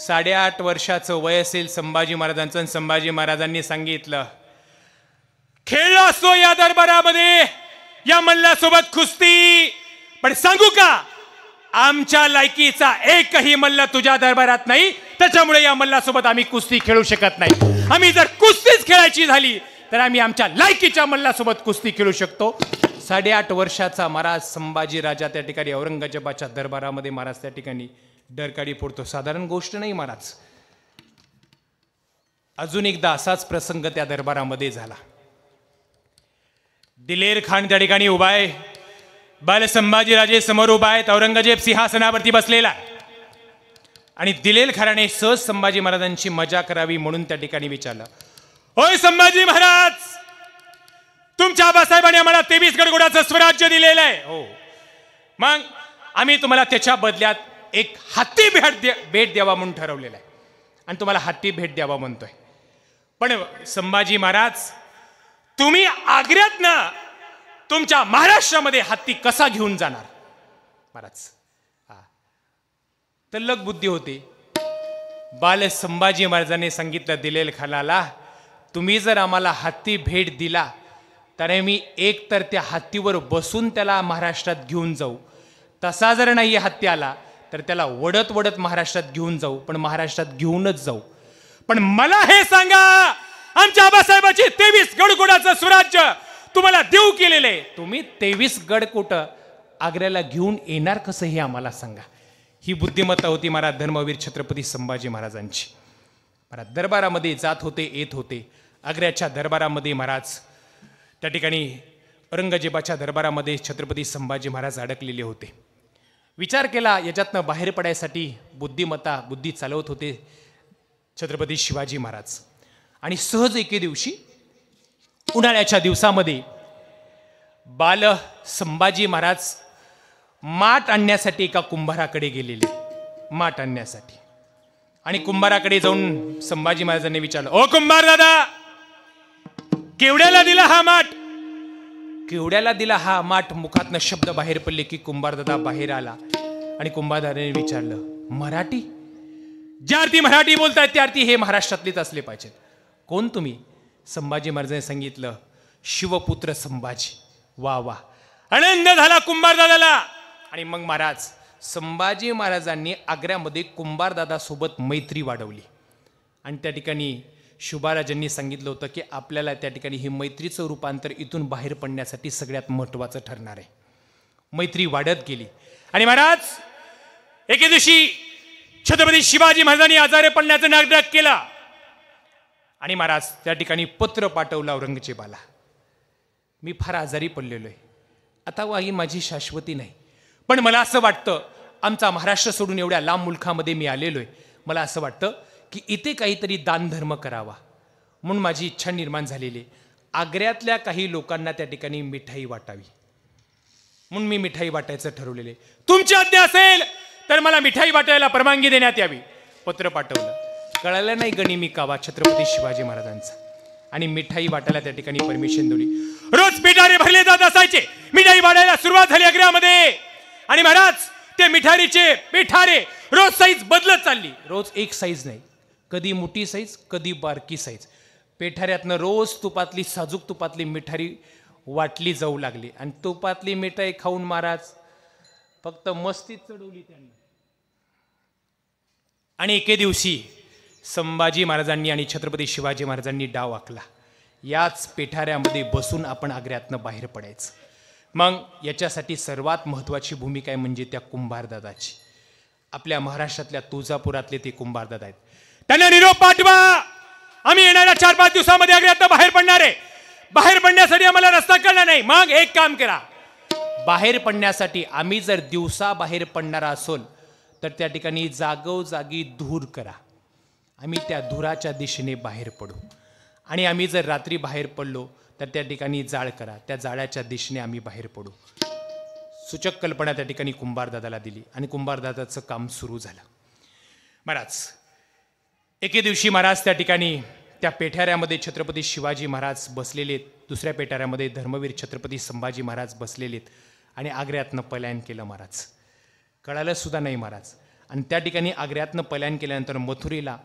8.5 वर्षाचं वय असेल संभाजी महाराजांचं. संभाजी महाराजांनी सांगितलं, खेळलो असतो या दरबारामध्ये या मल्लासोबत कुस्ती, पण सांगू का, आमच्या लायकीचा एकही मल्ल तुझ्या दरबारात नाही, त्याच्यामुळे या मल्लासोबत आम्ही कुस्ती खेळू शकत नाही. आम्ही जर कुस्तीच खेळायची झाली तर आम्ही आमच्या लायकीच्या मल्लासोबत कुस्ती खेळू शकतो. 8.5 वर्षाचा महाराज संभाजी राजा त्या ठिकाणी औरंगजेबाच्या दरबारामध्ये महाराज त्या ठिकाणी डरकाळी फोडतो. साधारण गोष्ट नाही महाराज. अजून एकदा असाच प्रसंग त्या दरबारामध्ये झाला. दिलेर खान त्या ठिकाणी उभा आहे. बाल संभाजी राजे समोर उभा आहेत. औरंगजेब सिंहासनावरती बसलेला आणि दिलेर खानाने सहज संभाजी महाराजांची मजा करावी म्हणून त्या ठिकाणी विचारलं, होय संभाजी महाराज, तुमच्या आबासाहेबांनी आम्हाला 23 गडगोडाचं स्वराज्य दिलेलं आहे. हो, मग आम्ही तुम्हाला त्याच्या बदल्यात एक हत्ती भेट द्यावा म्हणून ठरवलेलं आहे आणि तुम्हाला हत्ती भेट द्यावा म्हणतोय. पण संभाजी महाराज, तुम्ही आग्र्यातनं तुमच्या महाराष्ट्रामध्ये हत्ती कसा घेऊन जाणार? महाराज तल्लक बुद्धी होती. बाल संभाजी महाराजांनी सांगितलं दिलेल खानाला, तुम्ही जर आम्हाला हत्ती भेट दिला तर मी एक तर त्या हत्तीवर बसून त्याला महाराष्ट्रात घेऊन जाऊ, तसा जर नाही हत्ती आला तर त्याला वडत वडत महाराष्ट्रात घेऊन जाऊ, पण महाराष्ट्रात घेऊनच जाऊ. पण मला हे सांगा, आमच्या आबासाहेबाची 23 गडगोडाचं स्वराज्य तुम्हाला देऊ केलेले, तुम्ही 23 गड कुठं आग्र्याला घेऊन येणार कसं हे आम्हाला सांगा. ही बुद्धिमत्ता होती महाराज धर्मवीर छत्रपती संभाजी महाराजांची. महाराज दरबारामध्ये जात होते, येत होते. आग्र्याच्या दरबारामध्ये महाराज त्या ठिकाणी औरंगजेबाच्या दरबारामध्ये छत्रपती संभाजी महाराज अडकलेले होते. विचार केला याच्यातनं बाहेर पडायसाठी बुद्धी चालवत होते छत्रपती शिवाजी महाराज. आणि सहज एके दिवशी उन्हाळ्याच्या दिवसामध्ये बाल संभाजी महाराज माठ आणण्यासाठी एका कुंभाराकडे गेलेले, माठ आणण्यासाठी. आणि कुंभाराकडे जाऊन संभाजी महाराजांनी विचारलं, ओ कुंभार दादा, केवढ्याला दिला हा माठ? केवढ्याला दिला हा माठ? मुखातनं शब्द बाहेर पडले की कुंभार दादा बाहेर आला आणि कुंभार दादाने विचारलं, मराठी? ज्या अर्थी मराठी बोलतायत त्या अर्थी हे महाराष्ट्रातलेच असले पाहिजेत. कोण तुम्ही? संभाजी महाराजांनी सांगितलं, शिवपुत्र संभाजी. वा वा, आनंद झाला कुंभार दादाला. आणि मग महाराज संभाजी महाराजांनी आग्र्यामध्ये कुंभार दादा सोबत मैत्री वाढवली. आणि त्या ठिकाणी शुभाराजांनी सांगितलं होतं की आपल्याला त्या ठिकाणी ही मैत्रीचं रूपांतर इथून बाहेर पडण्यासाठी सगळ्यात महत्त्वाचं ठरणार आहे. मैत्री वाढत गेली. आणि महाराज एके दिवशी छत्रपती शिवाजी महाराजांनी आजारी पडण्याचं नागडक केला. आणि महाराज त्या ठिकाणी पत्र पाठवलं औरंगजेबाला, मी फार आजारी पडलेलो आहे, आता ही माझी शाश्वती नाही, पण मला असं वाटतं आमचा महाराष्ट्र सोडून एवढ्या लांब मुलखामध्ये मी आलेलो आहे, मला असं वाटतं की इथे काहीतरी दानधर्म करावा म्हणून माझी इच्छा निर्माण झालेली. आग्र्यातल्या काही लोकांना त्या ठिकाणी मिठाई वाटावी म्हणून मी मिठाई वाटायचं ठरवलेले. तुमची आज्ञा असेल तर मला मिठाई वाटायला परवानगी देण्यात यावी. पत्र पाठवलं. कळालं नाही गणिमी कावा छत्रपती शिवाजी महाराजांचा. आणि मिठाई वाटायला त्या ठिकाणी परमिशन दिली. रोज पिटारे भरले जात असायचे. मिठाई वाटायला सुरुवात झाली आग्र्यामध्ये. आणि महाराज ते मिठारीचे पिठारे रोज साईज बदलत चालली. रोज एक साईज नाही, कधी मोठी साईज कधी बारकी साईज. पेठाऱ्यातनं रोज तुपातली साजूक तुपातली मिठाई वाटली जाऊ लागली. आणि तुपातली मिठाई खाऊन महाराज फक्त मस्तीत चढवली त्यांना. आणि एके दिवशी संभाजी महाराजांनी आणि छत्रपती शिवाजी महाराजांनी डाव आखला, याच पेठाऱ्यामध्ये बसून आपण आग्र्यातनं बाहेर पडायचं. मग याच्यासाठी सर्वात महत्त्वाची भूमिका आहे म्हणजे त्या कुंभारदादाची. आपल्या महाराष्ट्रातल्या तुळजापुरातले ते कुंभारदादा आहेत. त्यांना निरोप पाठवा, आम्ही येणाऱ्या 4-5 दिवसामध्ये आग्र्यातनं बाहेर पडणार आहे. बाहेर पडण्यासाठी आम्हाला रस्ता कळला नाही. मग एक काम करा, बाहेर पडण्यासाठी आम्ही जर दिवसा बाहेर पडणारा असोल तर त्या ठिकाणी जागोजागी धूर करा, आम्ही त्या धुराच्या दिशेने बाहेर पडू. आणि आम्ही जर रात्री बाहेर पडलो तर त्या ठिकाणी जाळ करा, त्या जाळ्याच्या दिशेने आम्ही बाहेर पडू. सूचक कल्पना त्या ठिकाणी कुंभारदादाला दिली आणि कुंभारदादाचं काम सुरू झालं. महाराज एके दिवशी महाराज त्या ठिकाणी त्या पेठाऱ्यामध्ये छत्रपती शिवाजी महाराज बसलेले, दुसऱ्या पेठाऱ्यामध्ये धर्मवीर छत्रपती संभाजी महाराज बसलेले आणि आग्र्यातनं पलायन केलं. महाराज कळालं सुद्धा नाही महाराज. आणि त्या ठिकाणी आग्र्यातनं पलायन केल्यानंतर मथुरेला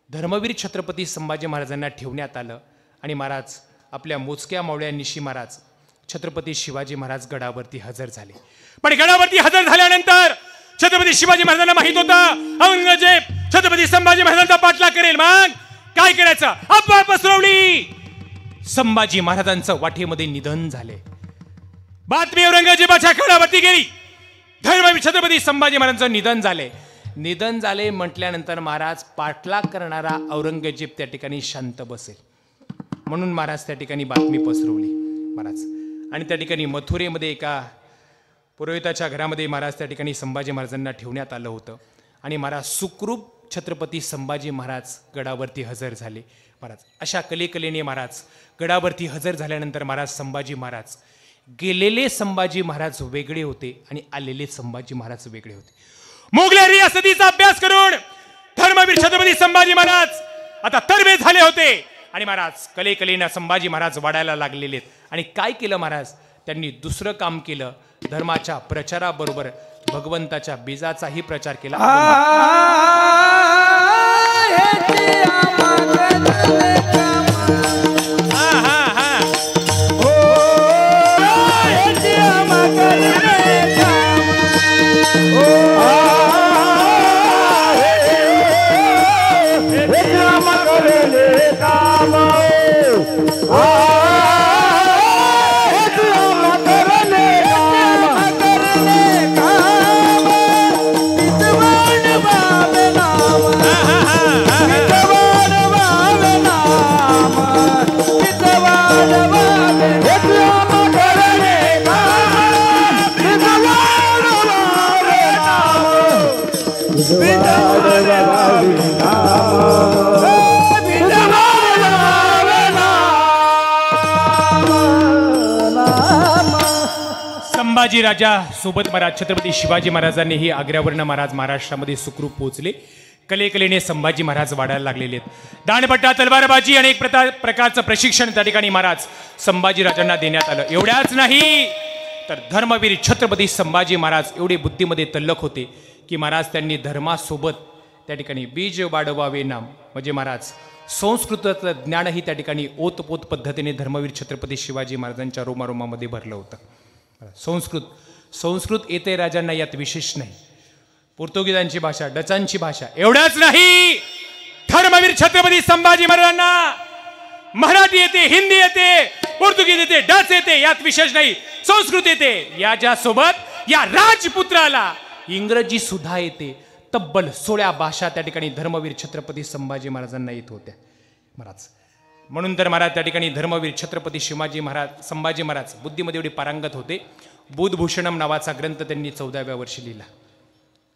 धर्मवीर छत्रपती संभाजी महाराजांना ठेवण्यात आलं. आणि महाराज आपल्या मोजक्या मावळ्यांनिशी महाराज छत्रपती शिवाजी महाराज गडावरती हजर झाले. पण गडावरती हजर झाल्यानंतर छत्रपती शिवाजी महाराजांना माहित होतं औरंगजेब छत्रपती संभाजी महाराजांचा पाठलाग करेल. मग काय करायचं? अफवा पसरवली. संभाजी महाराजांचं वाटेमध्ये निधन झाले. बातमी औरंगजेबाच्या काळावरती गेली. धर्मवीर छत्रपती संभाजी महाराजांचं निधन झाले म्हटल्यानंतर महाराज पाठलाग करणारा औरंगजेब त्या ठिकाणी शांत बसेल म्हणून महाराज त्या ठिकाणी बातमी पसरवली महाराज. आणि त्या ठिकाणी मथुरेमध्ये एका पुरोहिताच्या घरामध्ये महाराज त्या ठिकाणी संभाजी महाराजांना ठेवण्यात आलं होतं. आणि महाराज सुखरूप छत्रपती संभाजी महाराज गडावरती हजर झाले महाराज. अशा कलेने महाराज गडावरती हजर झाल्यानंतर महाराज संभाजी महाराज गेलेले संभाजी महाराज वेगळे होते आणि आलेले संभाजी महाराज वेगळे होते. मोगल रियासतीचा अभ्यास करून धर्मवीर छत्रपती संभाजी महाराज आता तरबेज झाले होते. आणि महाराज कलेनं संभाजी महाराज वाढायला लागलेले आणि काय केलं महाराज त्यांनी दुसरं काम केलं. धर्माच्या प्रचाराबरोबर भगवंताच्या बीजाचाही प्रचार केला. संभाजी राजा सोबत महाराज छत्रपती शिवाजी महाराजांनीही आग्र्यावरनं महाराज महाराष्ट्रामध्ये सुखरूप पोहोचले. कलेने संभाजी महाराज वाढायला लागलेले आहेत. दांडपट्टा तलवारबाजी अनेक प्रकारचं प्रशिक्षण त्या ठिकाणी महाराज संभाजी राजांना देण्यात आलं. एवढ्याच नाही तर धर्मवीर छत्रपती संभाजी महाराज एवढे बुद्धीमध्ये तल्लख होते की महाराज त्यांनी धर्मासोबत त्या ठिकाणी बीज वाढवावे नाम म्हणजे महाराज संस्कृताचं ज्ञानही त्या ठिकाणी ओतपोत पद्धतीने धर्मवीर छत्रपती शिवाजी महाराजांच्या रोमारोमामध्ये भरलं होतं. संस्कृत येते राजांना यात विशेष नाही. पोर्तुगीजांची भाषा डचांची भाषा एवढ्याच नाही धर्मवीर छत्रपती संभाजी महाराजांना मराठी येते हिंदी येते पोर्तुगीज येते डच येते यात विशेष नाही. संस्कृत येते याच्या सोबत या राजपुत्राला इंग्रजी सुद्धा येते. तब्बल 16 भाषा त्या ठिकाणी धर्मवीर छत्रपती संभाजी महाराजांना येत होत्या महाराज. म्हणून तर महाराज त्या ठिकाणी धर्मवीर छत्रपती संभाजी महाराज बुद्धीमध्ये एवढे पारंगत होते. बुधभूषणम नावाचा ग्रंथ त्यांनी 14व्या वर्षी लिहिला.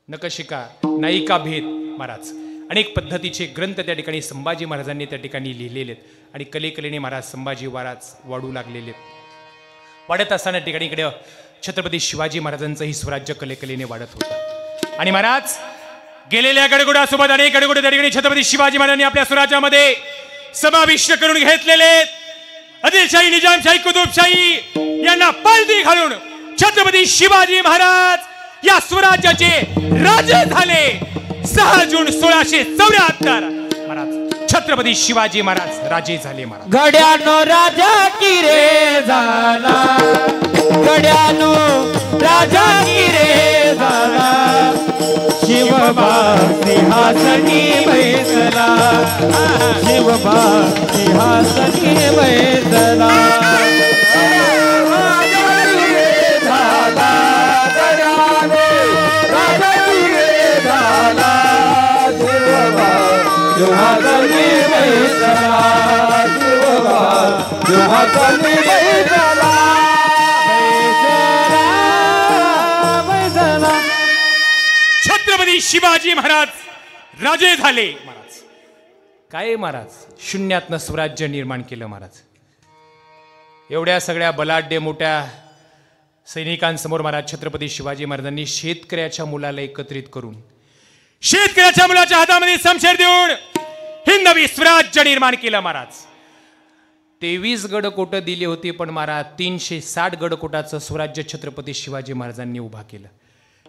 नकशिका नायिका भेद महाराज अनेक पद्धतीचे ग्रंथ त्या ठिकाणी संभाजी महाराजांनी त्या ठिकाणी लिहिलेले आहेत. आणि कलेने महाराज संभाजी महाराज वाढू लागलेले. वाढत असताना ठिकाणी इकडे छत्रपती शिवाजी महाराजांचंही स्वराज्य कलेने वाढत होतं. आणि महाराज गेलेल्या गडगोडासोबत अनेक गडगोड त्या ठिकाणी छत्रपती शिवाजी महाराजांनी आपल्या स्वराज्यामध्ये समाविष्ट करून घेतलेले. आदिलशाही निजामशाही कुतुबशाही यांना पालथी घालून छत्रपती शिवाजी महाराज या स्वराज्याचे राजे झाले. 6 जून 1674 महाराज छत्रपती शिवाजी महाराज राजे झाले. महाराज गड्यानो राजा की रे झाला गड्यानो राजा की रे झाला शिवबा सिंहासनी बैसला शिवबा सिंहासनी बैसला सिंहासनी बैसला सिंहासनी बैसला छत्रपती शिवाजी महाराज राजे झाले. महाराज काय महाराज शून्यातनं स्वराज्य निर्माण केलं. महाराज एवढ्या सगळ्या बलाढ्य मोठ्या सैनिकांसमोर महाराज छत्रपती शिवाजी महाराजांनी शेतकऱ्याच्या मुलाला एकत्रित करून शेतकऱ्याच्या मुलाच्या हातामध्ये शमशेर देऊन हिंदवी स्वराज्य निर्माण केलं. महाराज 23 गडकोट दिली होती पण महाराज 360 गडकोटाचं स्वराज्य छत्रपती शिवाजी महाराजांनी उभा केलं.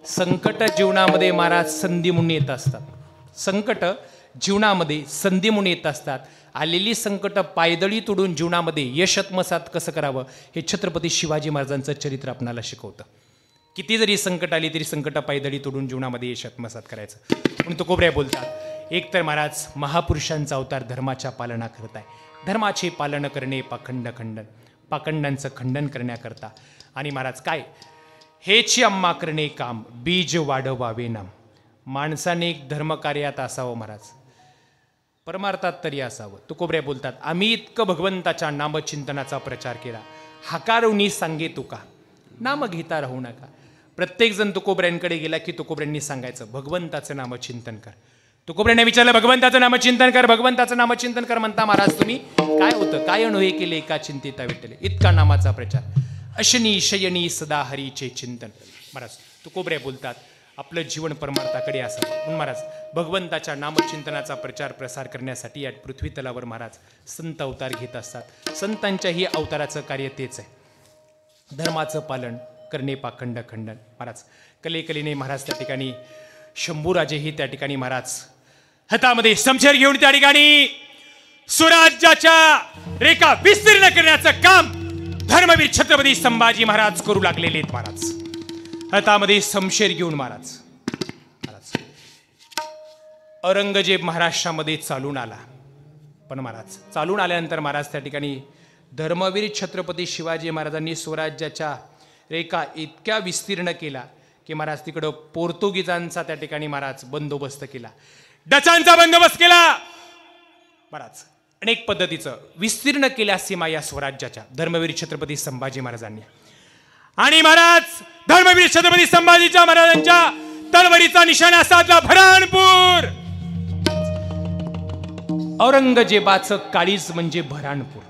संकट जीवनामध्ये महाराज संधी म्हणून येत असतात. संकट जीवनामध्ये संधी म्हणून येत असतात. आलेली संकट पायदळी तोडून जीवनामध्ये यश आत्मसात कसं करावं हे छत्रपती शिवाजी महाराजांचं चरित्र आपणाला शिकवतं. किती जरी संकट आली तरी संकट पायदळी तोडून जीवनामध्ये यश आत्मसात करायचं. म्हणून तुकोबरे बोलतात एक तर महाराज महापुरुषांचा अवतार धर्माच्या पालना करताय. धर्माचे पालन करणे पाखंडांचं खंडन करण्याकरता आणि महाराज काय हेची आम्हा करणे काम बीज वाढवावे नाम. माणसाने एक धर्मकार्यात असावं महाराज, परमार्थात तरी असावं. तुकोबरे बोलतात आम्ही इतकं भगवंताच्या नामचिंतनाचा प्रचार केला, हाकारुनी सांगे तुका नाम घेता राहू नका. प्रत्येक जण तुकोबऱ्यांकडे गेला की तुकोबऱ्यांनी सांगायचं भगवंताचं नामचिंतन कर. तुकोबऱ्यांनी विचारलं भगवंताचं नामचिंतन कर, भगवंताचं नामचिंतन कर म्हणता महाराज तुम्ही काय होतं काय अणुहे केले एका चिंतिता विठ्ठले. इतका नामाचा प्रचार अशनी शयनी सदा हरीचे चिंतन. महाराज तुकोबरे बोलतात आपलं जीवन परमार्थाकडे असावं म्हणून महाराज भगवंताच्या नामचिंतनाचा प्रचार प्रसार करण्यासाठी या पृथ्वी तलावर महाराज संत अवतार घेत असतात. संतांच्याही अवताराचं कार्य तेच आहे, धर्माचं पालन करणे पाखंड खंडन. महाराज कलेकलेने महाराज त्या ठिकाणी शंभूराजेही त्या ठिकाणी महाराज हातामध्ये समशेर घेऊन त्या ठिकाणी स्वराज्याच्या रेखा विस्तीर्ण करण्याचं काम धर्मवीर छत्रपती संभाजी महाराज करू लागलेले आहेत. महाराज हातामध्ये समशेर घेऊन महाराज औरंगजेब महाराष्ट्रामध्ये चालून आला. पण महाराज चालून आल्यानंतर महाराज त्या ठिकाणी धर्मवीर छत्रपती शिवाजी महाराजांनी स्वराज्याच्या रेखा इतक्या विस्तीर्ण केला की महाराज तिकडं पोर्तुगीजांचा त्या ठिकाणी महाराज बंदोबस्त केला, डचांचा बंदोबस्त केला. महाराज अनेक पद्धतीचं विस्तीर्ण केल्या सीमा या स्वराज्याच्या धर्मवीर छत्रपती संभाजी महाराजांनी. आणि महाराज धर्मवीर छत्रपती संभाजीच्या महाराजांच्या तलवारीचा निशाणा साधला भराणपूर. औरंगजेबाचं काळीज म्हणजे भराणपूर.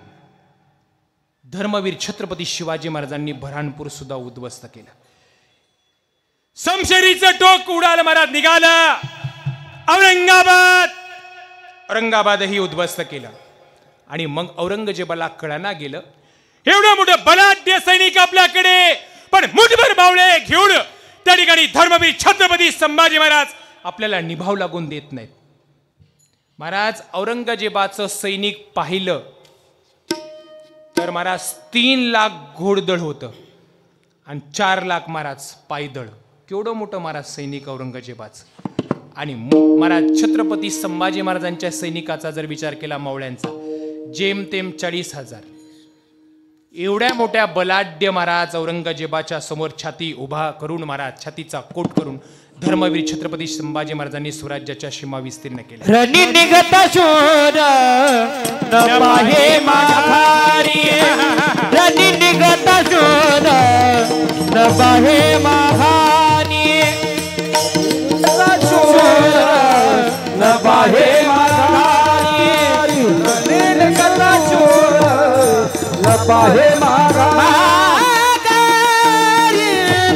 धर्मवीर छत्रपती शिवाजी महाराजांनी भराणपूर सुद्धा उद्ध्वस्त केलं. समशेरीचं टोक उडालं महाराज निघालं. औरंगाबादही उद्ध्वस्त केलं. आणि मग औरंगजेबाला कळना गेलं एवढं मोठं बलाढ्य सैनिक आपल्याकडे, पण मुठभर बावळे घेऊन त्या ठिकाणी धर्मवीर छत्रपती संभाजी महाराज आपल्याला निभाव लागून देत नाहीत. महाराज औरंगजेबाचं सैनिक पाहिलं तर महाराज 3 लाख घोडदळ होतं आणि 4 लाख महाराज पायदळ. केवढं मोठं महाराज सैनिक औरंगजेबाचं. आणि महाराज छत्रपती संभाजी महाराजांच्या सैनिकाचा जर विचार केला मावळ्यांचा जेमतेम 40,000. एवढ्या मोठ्या बलाढ्य महाराज औरंगजेबाच्या समोर छाती उभा करून महाराज छातीचा कोट करून धर्मवीर छत्रपती संभाजी महाराजांनी स्वराज्याच्या सीमा विस्तीर्ण केल्या. रणी निघता शोर न पाहे माघारी, रणी निघता शोर न पाहे माघारी, न पाहे माघारी, रणी निघता शोर न पाहे माघारी,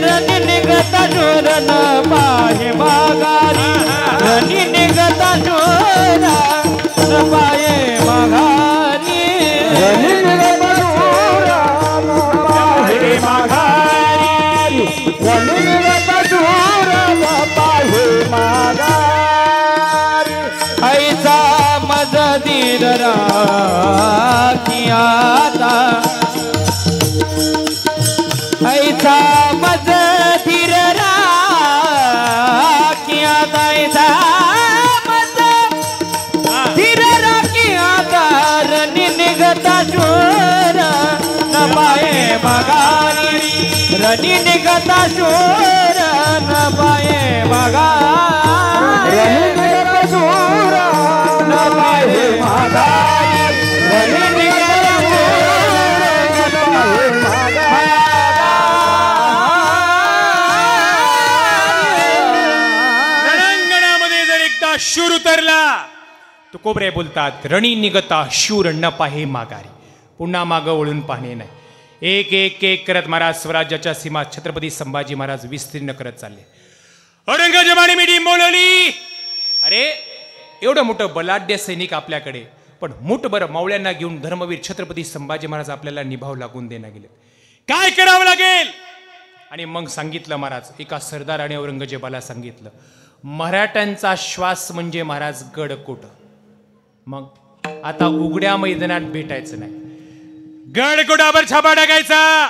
रणी निघता शोर न पाहे माघारी, रणी निघता शोर न पाहे माघारी, रणी निघता शोर न पाहे माघारी, रणी निघता शोर न पाहे माघारी. ऐसा मज दीर राखिया ऐसा मज धीर राखिया, ऐसा मज धीर राखिया, रणी निघता शोर न पाहे माघारी, रणी निघता शोर न पाहे माघारी, रणी निघता शोर न पाहे माघारी, रणी निघता शोर न पाहे माघारी. शूर उतरला. तुकोबरे बोलतात रणी निघता शूर न पाहे माघारी. पुन्हा मागं वळून पाहणे नाही. एक एक एक करत महाराज स्वराज्याच्या सीमा छत्रपती संभाजी महाराज विस्तीर्ण करत चालले. औरंगजेबाने मीटिंग बोलवली. अरे एवढं मोठं बलाढ्य सैनिक आपल्याकडे, पण मुठभर मावळ्यांना घेऊन धर्मवीर छत्रपती संभाजी महाराज आपल्याला निभाव लागून देण्यात गेले. काय करावं लागेल? आणि मग सांगितलं महाराज एका सरदाराने औरंगजेबाला सांगितलं मराठ्यांचा श्वास म्हणजे महाराज गडकोट. मग आता उघड्या मैदानात भेटायचं नाही, गडकोटावर छापा टाकायचा.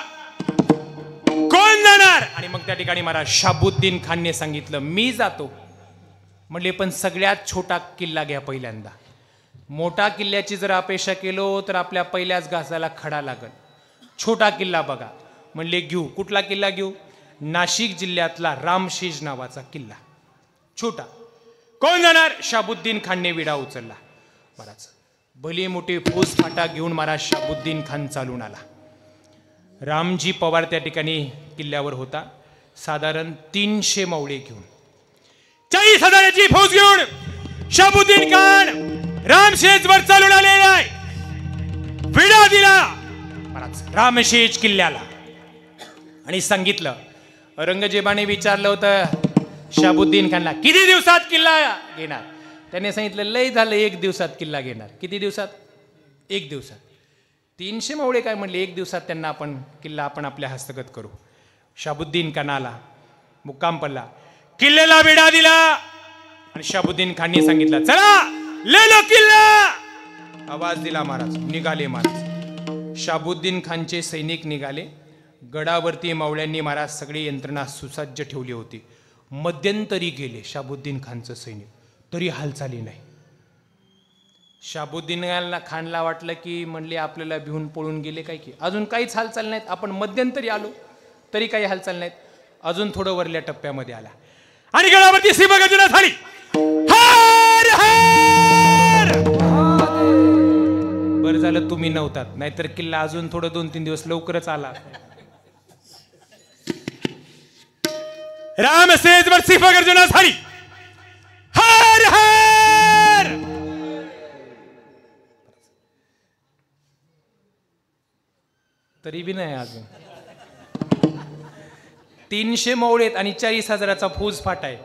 कोण जाणार? आणि मग त्या ठिकाणी महाराज शाबुद्दीन खानने सांगितलं मी जातो. म्हणले पण सगळ्यात छोटा किल्ला घ्या पहिल्यांदा. मोठा किल्ल्याची जर अपेक्षा केलो तर आपल्या पहिल्याच घासाला खडा लागल. छोटा किल्ला बघा. म्हणले घेऊ. कुठला किल्ला घेऊ? नाशिक जिल्ह्यातला रामशेज नावाचा किल्ला, छोटा. कोण जाणार? शाबुद्दीन खानने विडा उचलला. महाराज भले मोठे फौज फाटा घेऊन महाराज शाबुद्दीन खान चालून आला. रामजी पवार त्या ठिकाणी किल्ल्यावर होता, साधारण 300 मावळे घेऊन, 40,000ची फौज घेऊन शाबुद्दीन खान रामशेजवर चालून आलेला आहे. विडा दिला महाराज रामशेज किल्ल्याला आणि सांगितलं. औरंगजेबाने विचारलं होतं शाबुद्दीन खानला, किती दिवसात किल्ला घेणार? त्याने सांगितलं लय झालं, 1 दिवसात किल्ला घेणार. किती दिवसात? 1 दिवसात. 300 मावळे काय म्हणले, 1 दिवसात त्यांना आपण किल्ला आपण आपल्या हस्तगत करू. शाबुद्दीन खानाला मुक्काम पडला, किल्ल्याला विडा दिला आणि शाबुद्दीन खानने सांगितलं चला ले लो किल्ला. आवाज दिला महाराज, निघाले महाराज. शाबुद्दीन खानचे सैनिक निघाले. गडावरती मावळ्यांनी महाराज सगळी यंत्रणा सुसज्ज ठेवली होती. मध्यंतरी गेले शाबुद्दीन खानचं सैनिक, तरी हालचाली नाही. शाबुद्दीन खानला वाटलं की म्हणले आपल्याला भिवून पळून गेले काय की, अजून काहीच हालचाल नाहीत. आपण मध्यंतरी आलो तरी काही हालचाल नाहीत. अजून थोडं वरल्या टप्प्यामध्ये आला आणि गडावरती सिंहगर्जना झाली. हार हार. बरं झालं तुम्ही नव्हतात, नाहीतर किल्ला अजून थोडं 2-3 दिवस लवकरच आला. रामशेजवर सिंहगर्जना झाली. हार हार. तरी बी नाही अजून. 300 मावळेत आणि 40,000चा फौज फाटा आहे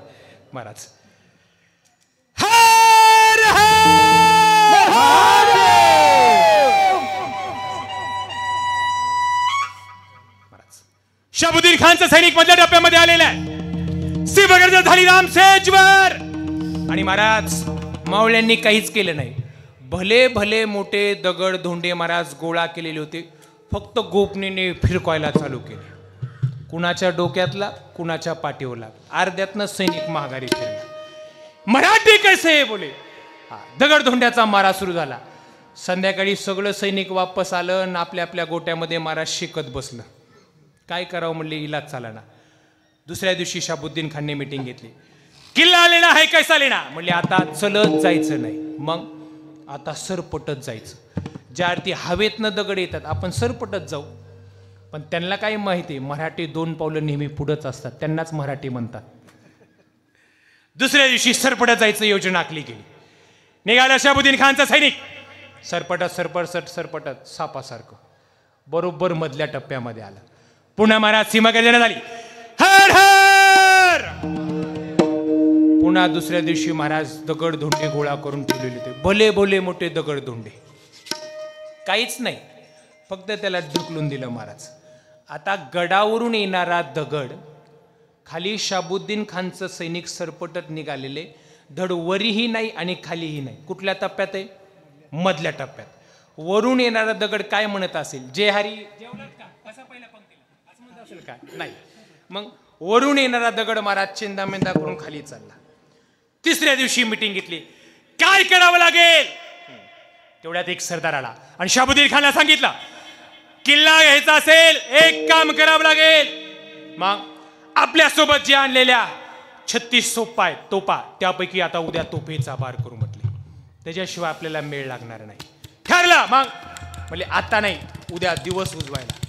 महाराज. हार हार. शाबुद्दीन खानचा सैनिक मधल्या टप्प्यामध्ये आलेला आहे. सिंहगर्जना झाली रामशेजवर आणि महाराज मावळ्यांनी काहीच केलं नाही. भले भले मोठे दगड धोंडे महाराज गोळा केलेले होते, फक्त गोपनीने फिरकायला चालू केले. कुणाच्या डोक्यातला, कुणाच्या पाठीवरला. अर्ध्यातनं सैनिक महागारी फिरला. मराठी कैसे बोले. दगड धोंड्याचा मारा सुरू झाला. संध्याकाळी सगळं सैनिक वापस आलं आणि आपल्या आपल्या गोट्यामध्ये मारा शिकत बसलं. काय करावं म्हणले, इलाज चाला ना. दुसऱ्या दिवशी शाबुद्दीन खानने मीटिंग घेतली. किल्ला लेना है कैसा लेना? म्हणले आता चलत जायचं नाही, मग आता सरपटत जायचं. ज्या अर्थी हवेतनं दगड येतात आपण सरपटत जाऊ. पण त्यांना काय माहिती, मराठी 2 पावलं नेहमी पुढंच असतात, त्यांनाच मराठी म्हणतात. दुसऱ्या दिवशी सरपटत जायचं योजना आखली गेली. निघाला शाबुद्दीन खानचा सैनिक. सरपटत सरपटत सरपटत सापासारखं बरोबर मधल्या टप्प्यामध्ये आला. पुन्हा महाराज सिंहगर्जना झाली. हर हर. पुन्हा दुसऱ्या दिवशी महाराज दगड धोंडे गोळा करून ठेवलेले होते. भले भले मोठे दगड धोंडे, काहीच नाही, फक्त त्याला ढकलून दिलं महाराज. आता गडावरून येणारा दगड खाली शाबुद्दीन खानचं सैनिक सरपटत निघालेले, धड वरीही नाही आणि खालीही नाही. कुठल्या टप्प्यात आहे? मधल्या टप्प्यात. वरून येणारा दगड काय म्हणत असेल, जे हरी जेवलात का, कसा पहिला पंक्तीला असं म्हणत असेल काय? नाही. मग वरून येणारा दगड महाराज चिंदामेंदा करून खाली चालला. तिसऱ्या दिवशी मिटिंग घेतली, काय करावं लागेल. तेवढ्यात एक सरदार आला आणि शाबुद्दीन खानला सांगितलं, किल्ला घ्यायचा असेल एक काम करावं लागेल. मग आपल्या सोबत जे आणलेल्या 36 तोपा त्यापैकी आता उद्या तोफेचा बार करू म्हटले, त्याच्याशिवाय आपल्याला मेळ लागणार नाही. ठरलं. मग म्हणजे आता नाही, उद्या दिवस उजवायला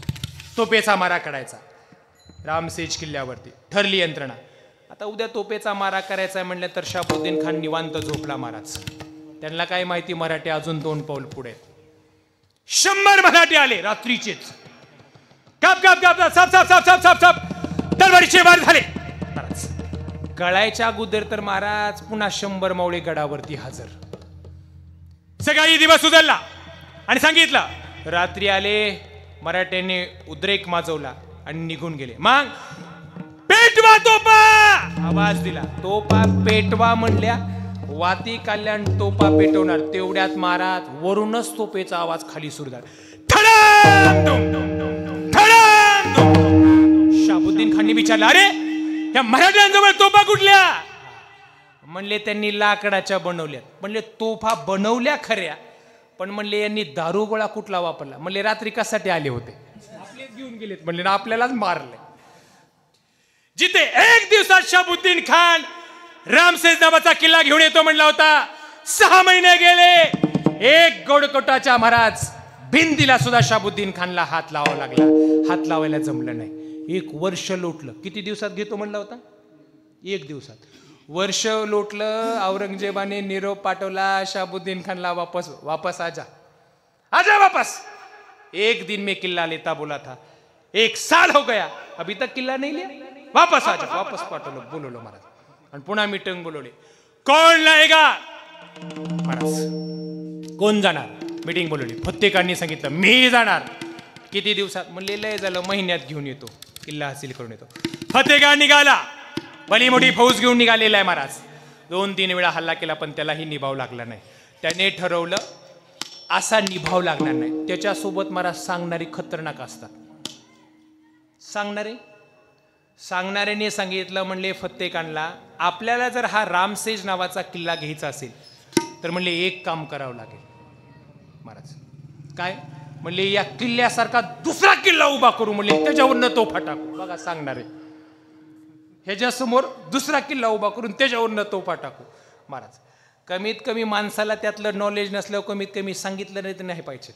तोफेचा मारा काढायचा रामशेज किल्ल्यावरती. ठरली यंत्रणा. आता उद्या तोफेचा मारा करायचा म्हणलं तर शाबुद्दीन खान निवांत झोपला महाराज. त्यांना काय माहिती मराठी अजून 2 पाऊल पुढे. 100 मराठी आले रात्रीचेच. काप काप काप साप साप साप साप साप साप तलवारीचे वार झाले. कळायच्या अगोदर तर महाराज पुन्हा 100 मावळे गडावरती हजर. सकाळी दिवस उजळला आणि सांगितलं रात्री आले. मराठ्यांनी उद्रेक माजवला आणि निघून गेले. मग पेटवा तोपा आवाज दिला. तोपा पेटवा म्हणल्या, वाती कल्याण तोपा पेटवणार. तेवढ्यात महाराज वरूनच तोपेचा आवाज खाली सुरू झाला. शाबुद्दीन खानने विचारलं, अरे या मराठ्यांजवळ तोफा कुठल्या? म्हणले त्यांनी लाकडाच्या बनवल्यात. म्हणले तोफा बनवल्या खऱ्या, पण म्हणले यांनी दारुगोळा कुठला वापरला? म्हणले रात्री कशासाठी आले होते? सगळेच घेऊन गेलेत म्हणले ना आपल्यालाच मारले. जिथे एक दिवसात शहाबुद्दीन खान रामसेज नावाचा किल्ला घेऊन येतो म्हणला होता, 6 महिने गेले, एक गोडकोटाच्या महाराज भिंतीला सुद्धा शहाबुद्दीन खानला हात लावावा लागला. हात लावायला जमलं नाही. 1 वर्ष लोटलं. किती दिवसात घेतो म्हणला होता? 1 दिवसात. वर्ष लोटलं. औरंगजेबाने निरोप पाठवला शहाबुद्दीन खानला, वापस आजा वापस. 1 दिन में किल्ला लेता बोला था, 1 साल हो गया अभी तक किल्ला नहीं लिया, वापस आजा. वापस पाठवलं, बोलवलं महाराज आणि पुन्हा मीटिंग बोलवली. कोण लाएगा महाराज, कोण जाणार? मीटिंग बोलवली. फत्तेखांनी सांगितलं मी जाणार. किती दिवसात? म्हणले लय झालं, महिन्यात घेऊन येतो, किल्ला हासिल करून येतो. फत्तेखान निघाला, भली मोठी फौज घेऊन निघालेला आहे महाराज. 2-3 वेळा हल्ला केला पण त्यालाही निभाव लागला नाही. त्याने ठरवलं असा निभाव लागणार नाही. त्याच्यासोबत महाराज सांगणारे खतरनाक असतात. सांगणाऱ्याने सांगितलं, म्हणले फत्तेखानला, आपल्याला जर हा रामसेज नावाचा किल्ला घ्यायचा असेल तर म्हणले एक काम करावं लागेल महाराज. काय? म्हणले या किल्ल्यासारखा दुसरा किल्ला उभा करू, म्हणले त्याच्यावरनं तोफा टाकू. बघा सांगणारे, ह्याच्यासमोर दुसरा किल्ला उभा करून त्याच्यावरनं तोफा टाकू. महाराज कमीत कमी माणसाला त्यातलं नॉलेज नसल्यावर कमीत कमी सांगितलं नाही तर नाही पाहिजे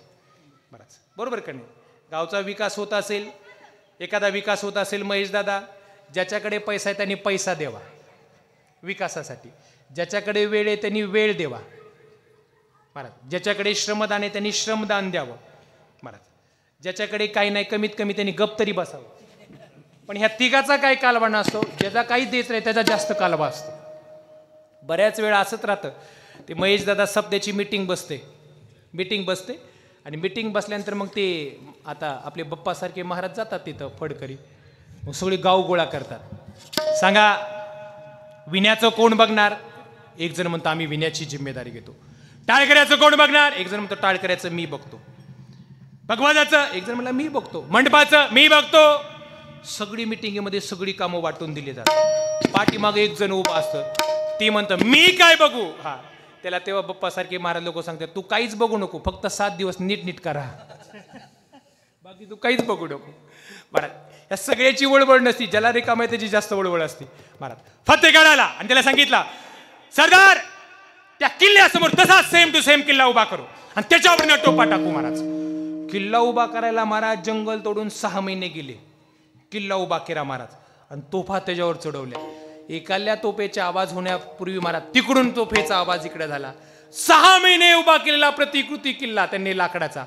महाराज. बरोबर का नाही? गावचा विकास होत असेल, एखादा विकास होत असेल, महेश दादा, ज्याच्याकडे पैसा आहे त्यांनी पैसा द्यावा विकासासाठी, ज्याच्याकडे वेळ आहे त्यांनी वेळ द्यावा महाराज, ज्याच्याकडे श्रमदान आहे त्यांनी श्रमदान द्यावं महाराज, ज्याच्याकडे काही नाही कमीत कमी त्यांनी गप तरी बसावं. पण ह्या तिघाचा काय कालवा नसतो, ज्याचा काही देत नाही त्याचा जास्त कालवा असतो. बऱ्याच वेळा असंच राहतं. ते महेश दादा सप्त्याची मीटिंग बसते आणि मीटिंग बसल्यानंतर मग ते आता आपले बाप्पासारखे महाराज जातात तिथं फडकरी, मग सगळे गाव गोळा करतात. सांगा विण्याचं कोण बघणार? एक जण म्हणतो आम्ही विण्याची जिम्मेदारी घेतो. टाळकऱ्याचं कोण बघणार? एक जण म्हणतो टाळकऱ्याचं मी बघतो. भगवानाचं एक जण म्हणला मी बघतो. मंडपाचं मी बघतो. सगळी मिटिंगमध्ये सगळी कामं वाटून दिली जातात. पाठीमागे एक जण उभा असतं, ती म्हणतं मी काय बघू. हा, त्याला तेव्हा बाप्पासारखे महाराज लोक सांगतात तू काहीच बघू नको, फक्त 7 दिवस नीट करा, बाकी तू काहीच बघू नको. महाराज या सगळ्याची वळवळ नसती, ज्याला रिकाम आहे त्याची जास्त वळवळ असते. महाराज फत्तेखान आला आणि त्याला सांगितलं सरदार त्या किल्ल्यासमोर तसा सेम टू सेम किल्ला उभा करू आणि त्याच्यावर टोपा टाकू. महाराज किल्ला उभा करायला महाराज जंगल तोडून 6 महिने गेले. किल्ला उभा केला महाराज आणि तोफा त्याच्यावर चढवल्या. एकाल्या तोफेचा आवाज होण्यापूर्वी महाराज तिकडून तोफेचा आवाज इकडे झाला. 6 महिने उभा केलेला प्रतिकृती किल्ला त्यांनी लाकडाचा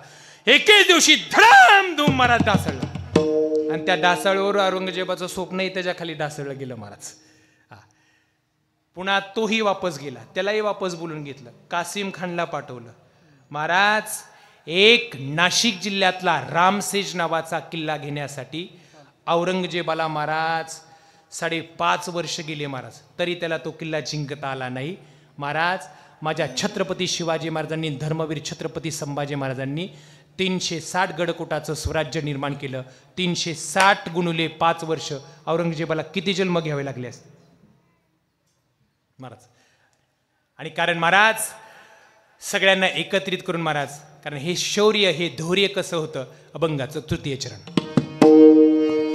एकेच दिवशी धडामधूम महाराज ढासळला आणि त्या ढासळीवर औरंगजेबाचं स्वप्नही त्याच्या खाली ढासळलं गेलं. महाराज पुन्हा तोही वापस गेला, त्यालाही वापस बोलून घेतलं. कासिम खानला पाठवलं. महाराज एक नाशिक जिल्ह्यातला रामसेज नावाचा किल्ला घेण्यासाठी औरंगजेबाला महाराज 5.5 वर्ष गेले महाराज, तरी त्याला तो किल्ला जिंकता आला नाही. महाराज माझ्या छत्रपती शिवाजी महाराजांनी, धर्मवीर छत्रपती संभाजी महाराजांनी 360 गडकोटाचं स्वराज्य निर्माण केलं. 360 गुणुले 5 वर्ष औरंगजेबाला किती जन्म घ्यावे लागले असते महाराज. आणि कारण महाराज सगळ्यांना एकत्रित करून महाराज, कारण हे शौर्य हे धैर्य कसं होतं, अभंगाचं 3य चरण.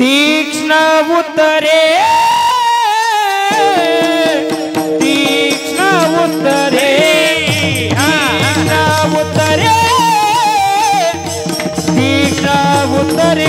तीक्ष्ण उत्तरे तीक्ष्ण उत्तरे तीक्ष्ण उत्तरे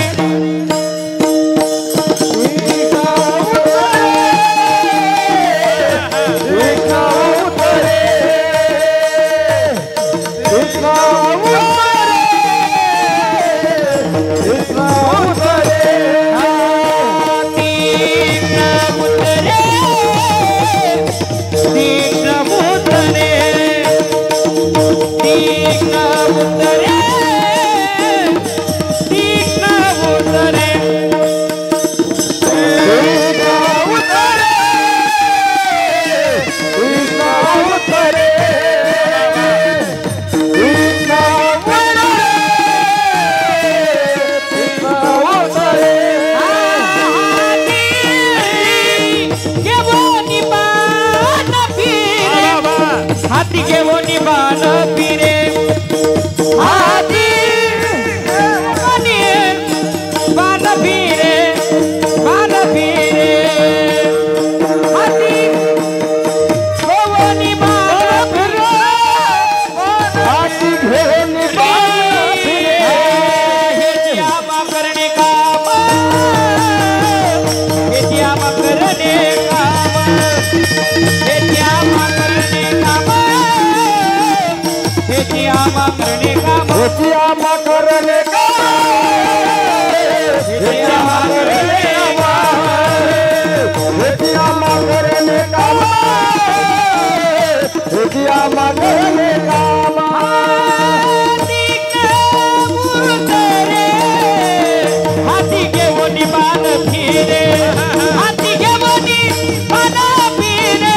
तीक्ष्ण उत्तरे करणे काम हेची आम्हा करणे काम हेची आम्हा करणे काम हेची आम्हा करणे काम हेची आम्हा करणे काम हेची आम्हा करणे काम हेची आम्हा करणे काम हाती घेऊन बाण फिरे हाती घेऊन बाण फिरे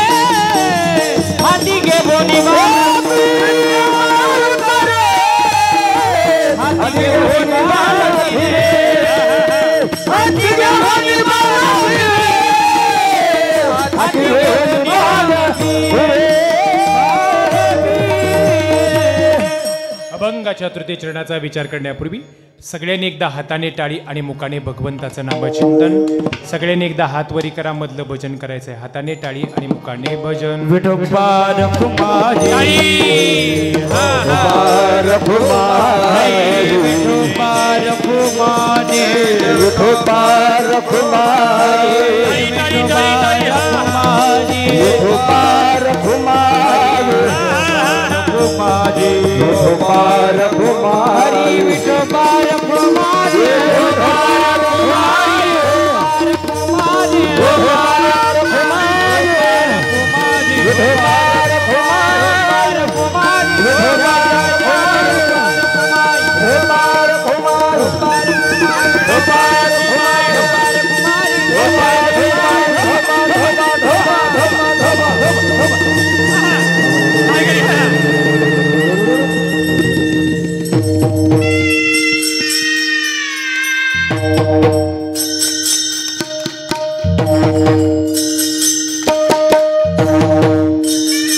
हाती घेऊन बाण हाती घेऊन बाण फिरे हाती घेऊन बाण फिरे हाती घेऊन बाण फिरे अभंगाच्या तृतीय चरणाचा विचार करण्यापूर्वी सगळ्यांनी एकदा हाताने टाळी आणि मुखाने भगवंताचं नामचिंतन सगळ्यांनी एकदा हात वरी करा मधलं भजन करायचंय हाताने टाळी आणि मुखाने भजन विठोबा रखुमाजी विठोबा रखुमाजी विठोबा रखुमाजी विठोबा रखुमाजी विठोबा रखुमाजी विठोबा रखुमाजी विठोबा रखुमाजी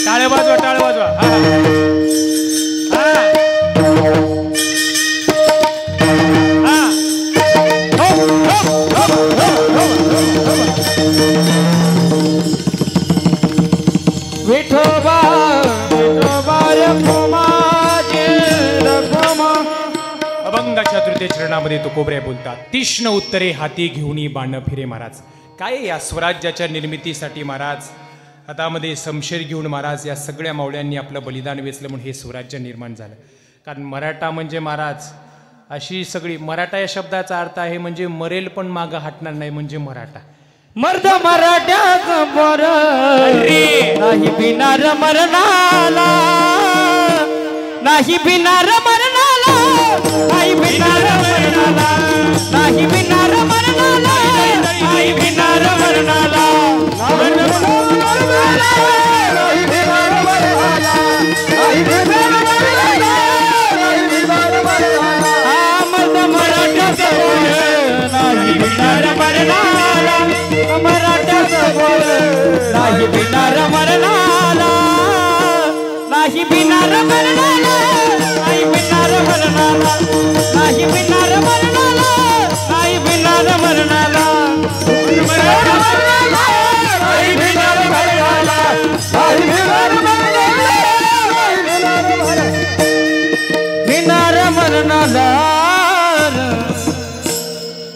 टाळ्या वाजवा टाळ्या वाजवा विठोबा विठोबा रखुमाजी रखुमा अभंगाच्या तृतीय चरणामध्ये तुकोबऱ्या बोलतात तीक्ष्ण उत्तरे हाती घेऊन बाण फिरे महाराज काय या स्वराज्याच्या निर्मितीसाठी महाराज हातामध्ये शमशेर घेऊन महाराज या सगळ्या मावळ्यांनी आपलं बलिदान वेचलं म्हणून हे स्वराज्य निर्माण झालं कारण मराठा म्हणजे महाराज अशी सगळी मराठा या शब्दाचा अर्थ आहे म्हणजे मरेल पण मागं हटणार नाही म्हणजे मराठा मर्द मराठ्याचं बर नाही बिनार मरणाला नाही बिनार मरणाला नाही बिनार मरणाला नाही बिनार मरणाला नाही बिनार मरणाला नाही बिनार मरणाला नाही बिनार मरणाला मर्द मराठ्याचं बर नाही बिनार मरणाला मराठ्याचं बोल नाही बिनार मरणाला नाही बिनार मरणाला नाही बिनार मरणाला नाही बिनार मरणाला नाही बिनार मरणाला नाही बिनार मरणाला नाही बिनार मरणाला बिनार मरणाला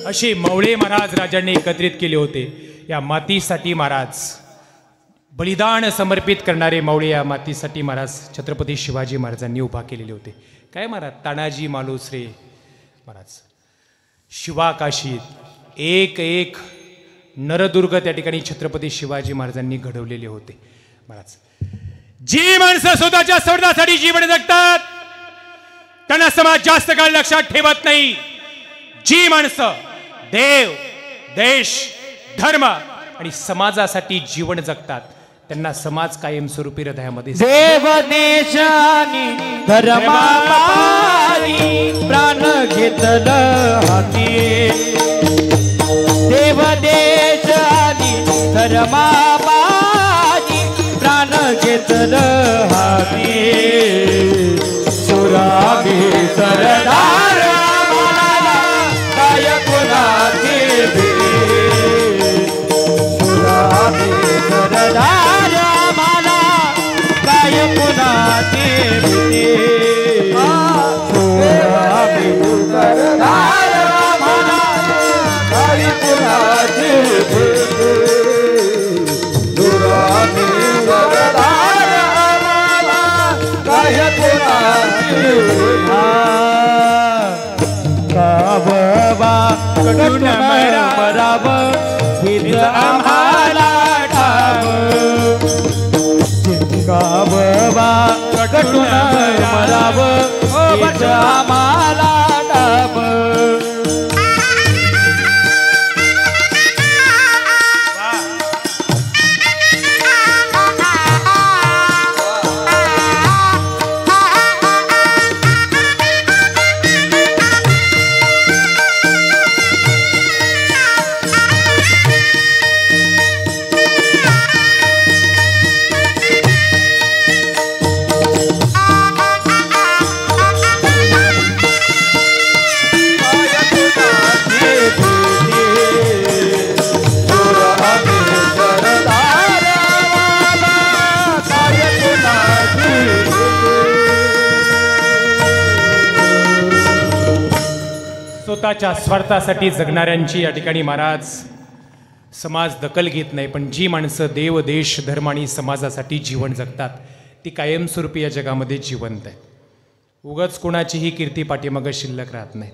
असे मवळे महाराज राजांनी एकत्रित केले होते या मातीसाठी महाराज बलिदान समर्पित करणारे मवळे या मातीसाठी महाराज छत्रपती शिवाजी महाराजांनी उभा केलेले होते काय महाराज तानाजी मालुसरे महाराज शिवाकाशीत एक एक नरदुर्ग त्या ठिकाणी छत्रपती शिवाजी महाराजांनी घडवलेले होते महाराज जी माणसं स्वतःच्या स्वार्थासाठी जीवन जगतात त्यांना समाज जास्त काळ लक्षात ठेवत नाही जी माणसं देव देश धर्म आणि समाजासाठी जीवन जगतात त्यांना समाज कायमस्वरूपी हृदयामध्ये देव देशानी धर्मापारी प्राण घेतलं हाती देव देशानी धर्मापारी प्राण घेतलं हाती सुरामी सरदार काय कुणाची सुरामी सरदार मला काय कुणाची सुरामी सरदार मला काय कुणाची काबबा कटून मराव हिज आम्हाला ठाव काबबा कटून मराव हिज आम्हाला ठाव स्वतःच्या स्वार्थासाठी जगणाऱ्यांची या ठिकाणी महाराज समाज दखल घेत नाही, पण जी माणसं देव देश धर्म आणि समाजासाठी जीवन जगतात ती कायमस्वरूपी या जगामध्ये जिवंत आहे. उगाच कोणाचीही कीर्ती पाठीमागं शिल्लक राहत नाही.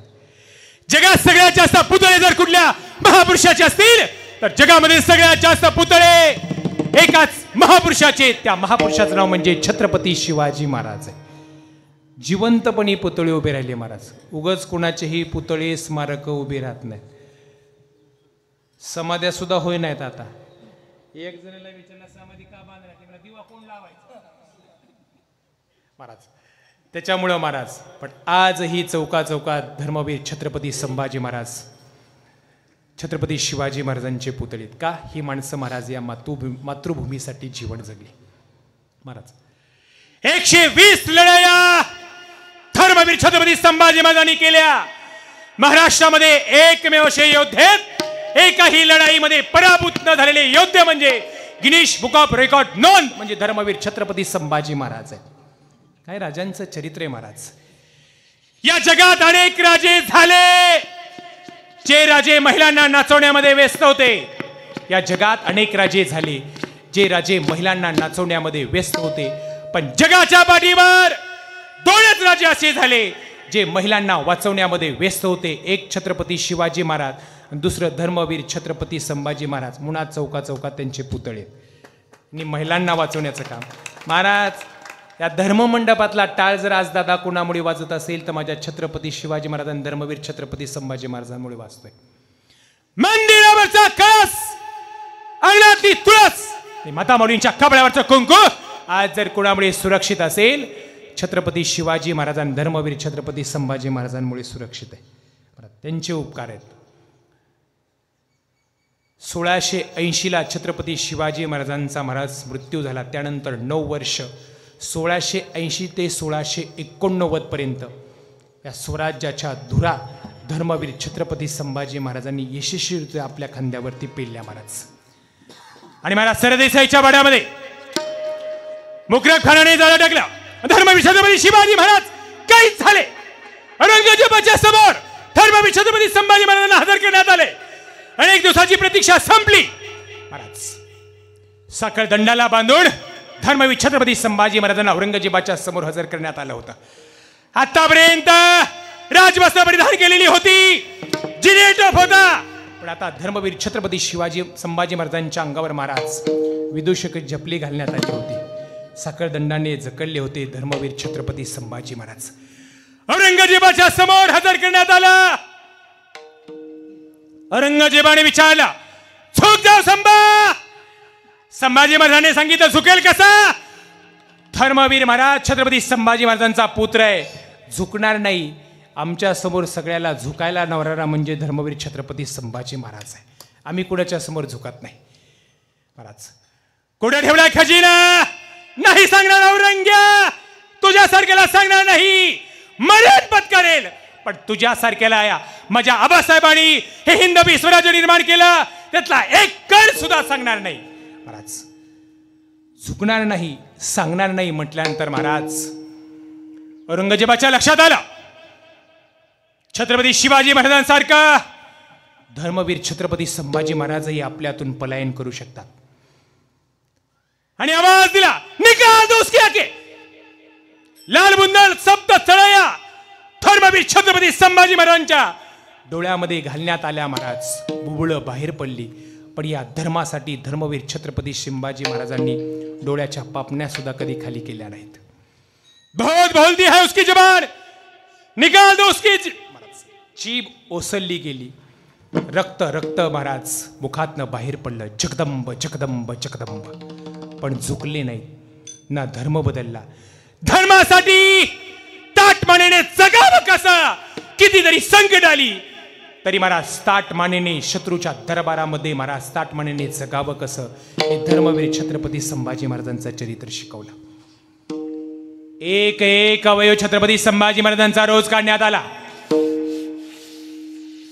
जगात सगळ्यात जास्त पुतळे जर कुठल्या महापुरुषाचे असतील तर जगामध्ये सगळ्यात जास्त पुतळे एकाच महापुरुषाचे. त्या महापुरुषाचं नाव म्हणजे छत्रपती शिवाजी महाराज आहे. जिवंतपणी पुतळे उभे राहिले महाराज. उगाच कुणाचेही पुतळे स्मारक उभे राहत नाहीत. समाध्या सुद्धा होई नाहीत. आता एक जणाला विचारला समाधी का बांधला, दिवा कोण लावायचा महाराज. त्याच्यामुळं महाराज पण आजही चौका चौकात धर्मवीर छत्रपती संभाजी महाराज छत्रपती शिवाजी महाराजांचे पुतळेत. का? ही माणसं महाराज या मातृभूमीसाठी जीवन जगली महाराज. 120 लढाया धर्मवीर छत्रपती संभाजी महाराजांनी केल्या. महाराष्ट्रामध्ये एकमेव असे योद्धे एकाही लढाईमध्ये पराभूत न झालेले योद्धे म्हणजे गिनीश बुक ऑफ रेकॉर्ड नोंद म्हणजे धर्मवीर छत्रपती संभाजी महाराज आहे. काय राजांचं चरित्र आहे महाराज. या जगात अनेक राजे झाले जे राजे महिलांना नाचवण्यामध्ये व्यस्त होते. या जगात अनेक राजे झाले जे राजे महिलांना नाचवण्यामध्ये व्यस्त होते. पण जगाच्या पाठीवर दोनच राजे असे झाले जे महिलांना वाचवण्यामध्ये व्यस्त होते. एक छत्रपती शिवाजी महाराज आणि दुसरं धर्मवीर छत्रपती संभाजी महाराज. मुळात चौका चौकात त्यांचे पुतळे आणि महिलांना वाचवण्याचं काम. महाराज या धर्ममंडपातला टाळ जर आज दादा कोणामुळे वाजत असेल तर माझ्या छत्रपती शिवाजी महाराज आणि धर्मवीर छत्रपती संभाजी महाराजांमुळे वाजतोय. मंदिरावरचा कळस, अंगणातली तुळस, माता माऊलींच्या कपड्यावरचं कुंकू आज जर कोणामुळे सुरक्षित असेल छत्रपती शिवाजी महाराज आणि धर्मवीर छत्रपती संभाजी महाराजांमुळे सुरक्षित आहे. त्यांचे उपकार आहेत. 1680ला छत्रपती शिवाजी महाराजांचा महाराज मृत्यू झाला. त्यानंतर 9 वर्ष 1680 ते 1689 पर्यंत या स्वराज्याच्या धुरा धर्मवीर छत्रपती संभाजी महाराजांनी यशस्वीरित्या आपल्या खांद्यावरती पेलल्या महाराज. आणि महाराज सरदेसाईच्या वाड्यामध्ये मुकरब खानाने जाळं टाकला. धर्मवीर छत्रपती शिवाजी महाराज काहीच झाले. औरंगजेबाच्या समोर धर्मवीर छत्रपती संभाजी महाराजांना हजर करण्यात आले. अनेक दिवसाची प्रतीक्षा संपली. महाराज साखळ दंडाला बांधून धर्मवीर छत्रपती संभाजी महाराजांना औरंगजेबाच्या समोर हजर करण्यात आलं होतं. आतापर्यंत राजवस्त्र परिधान केलेली होती, जिनेटॉप होता. पण आता धर्मवीर छत्रपती शिवाजी संभाजी महाराजांच्या अंगावर महाराज विदूषक झपली घालण्यात आली होती. साखळ दंडाने जकडले होते धर्मवीर छत्रपती संभाजी महाराज. औरंगजेबाच्या समोर हजर करण्यात आला. औरंगजेबाने विचारला, झुक जाव संभा. संभाजी महाराजांनी सांगितलं, झुकेल कसा? धर्मवीर महाराज छत्रपती संभाजी महाराजांचा पुत्र आहे, झुकणार नाही. आमच्या समोर सगळ्याला झुकायला नवरारा म्हणजे धर्मवीर छत्रपती संभाजी महाराज आहे. आम्ही कुणाच्या समोर झुकत नाही. महाराज कुठे ठेवलाय खजिना? नाही सांगणार औरंग्या. तुझ्यासारख्याला सांगणार नाही. मरण पत्करेल पण तुझ्यासारख्याला या माझ्या आबासाहेबांनी हे हिंदवी स्वराज्य निर्माण केलं त्यातला एक कण सुद्धा सांगणार नाही. महाराज झुकणार नाही, सांगणार नाही म्हटल्यानंतर महाराज औरंगजेबाच्या लक्षात आलं छत्रपती शिवाजी महाराजांसारखा धर्मवीर छत्रपती संभाजी महाराजही आपल्यातून पलायन करू शकतात. आणि आवाज दिला, निकाल दो उसके आगे. लाल बुंदल सप्त चळया धर्मवीर छत्रपती संभाजी महाराजांच्या डोळ्यामध्ये घालण्यात आल्या महाराज. बुबुळं बाहेर पडली, पण या धर्मासाठी धर्मवीर छत्रपती संभाजी महाराजांनी डोळ्याच्या पापण्या सुद्धा कधी खाली केल्या नाहीत. बहुत बोलती है उसकी जबान, निकाल दो उसकी जीभ ओसरली गेली. रक्त रक्त महाराज मुखातनं बाहेर पडलं. जगदंब जगदंब जगदंब. पण झुकले नाही. ना धर्म बदलला. धर्मासाठी ताटमानेने जगावं कसं. कितीतरी संकट आली तरी महाराज ताटमानेने शत्रूच्या दरबारामध्ये महाराज ताटमानेने जगावं कसं हे धर्मवीर छत्रपती संभाजी महाराजांचं चरित्र शिकवलं. एक एक अवयव छत्रपती संभाजी महाराजांचा रोज काढण्यात आला.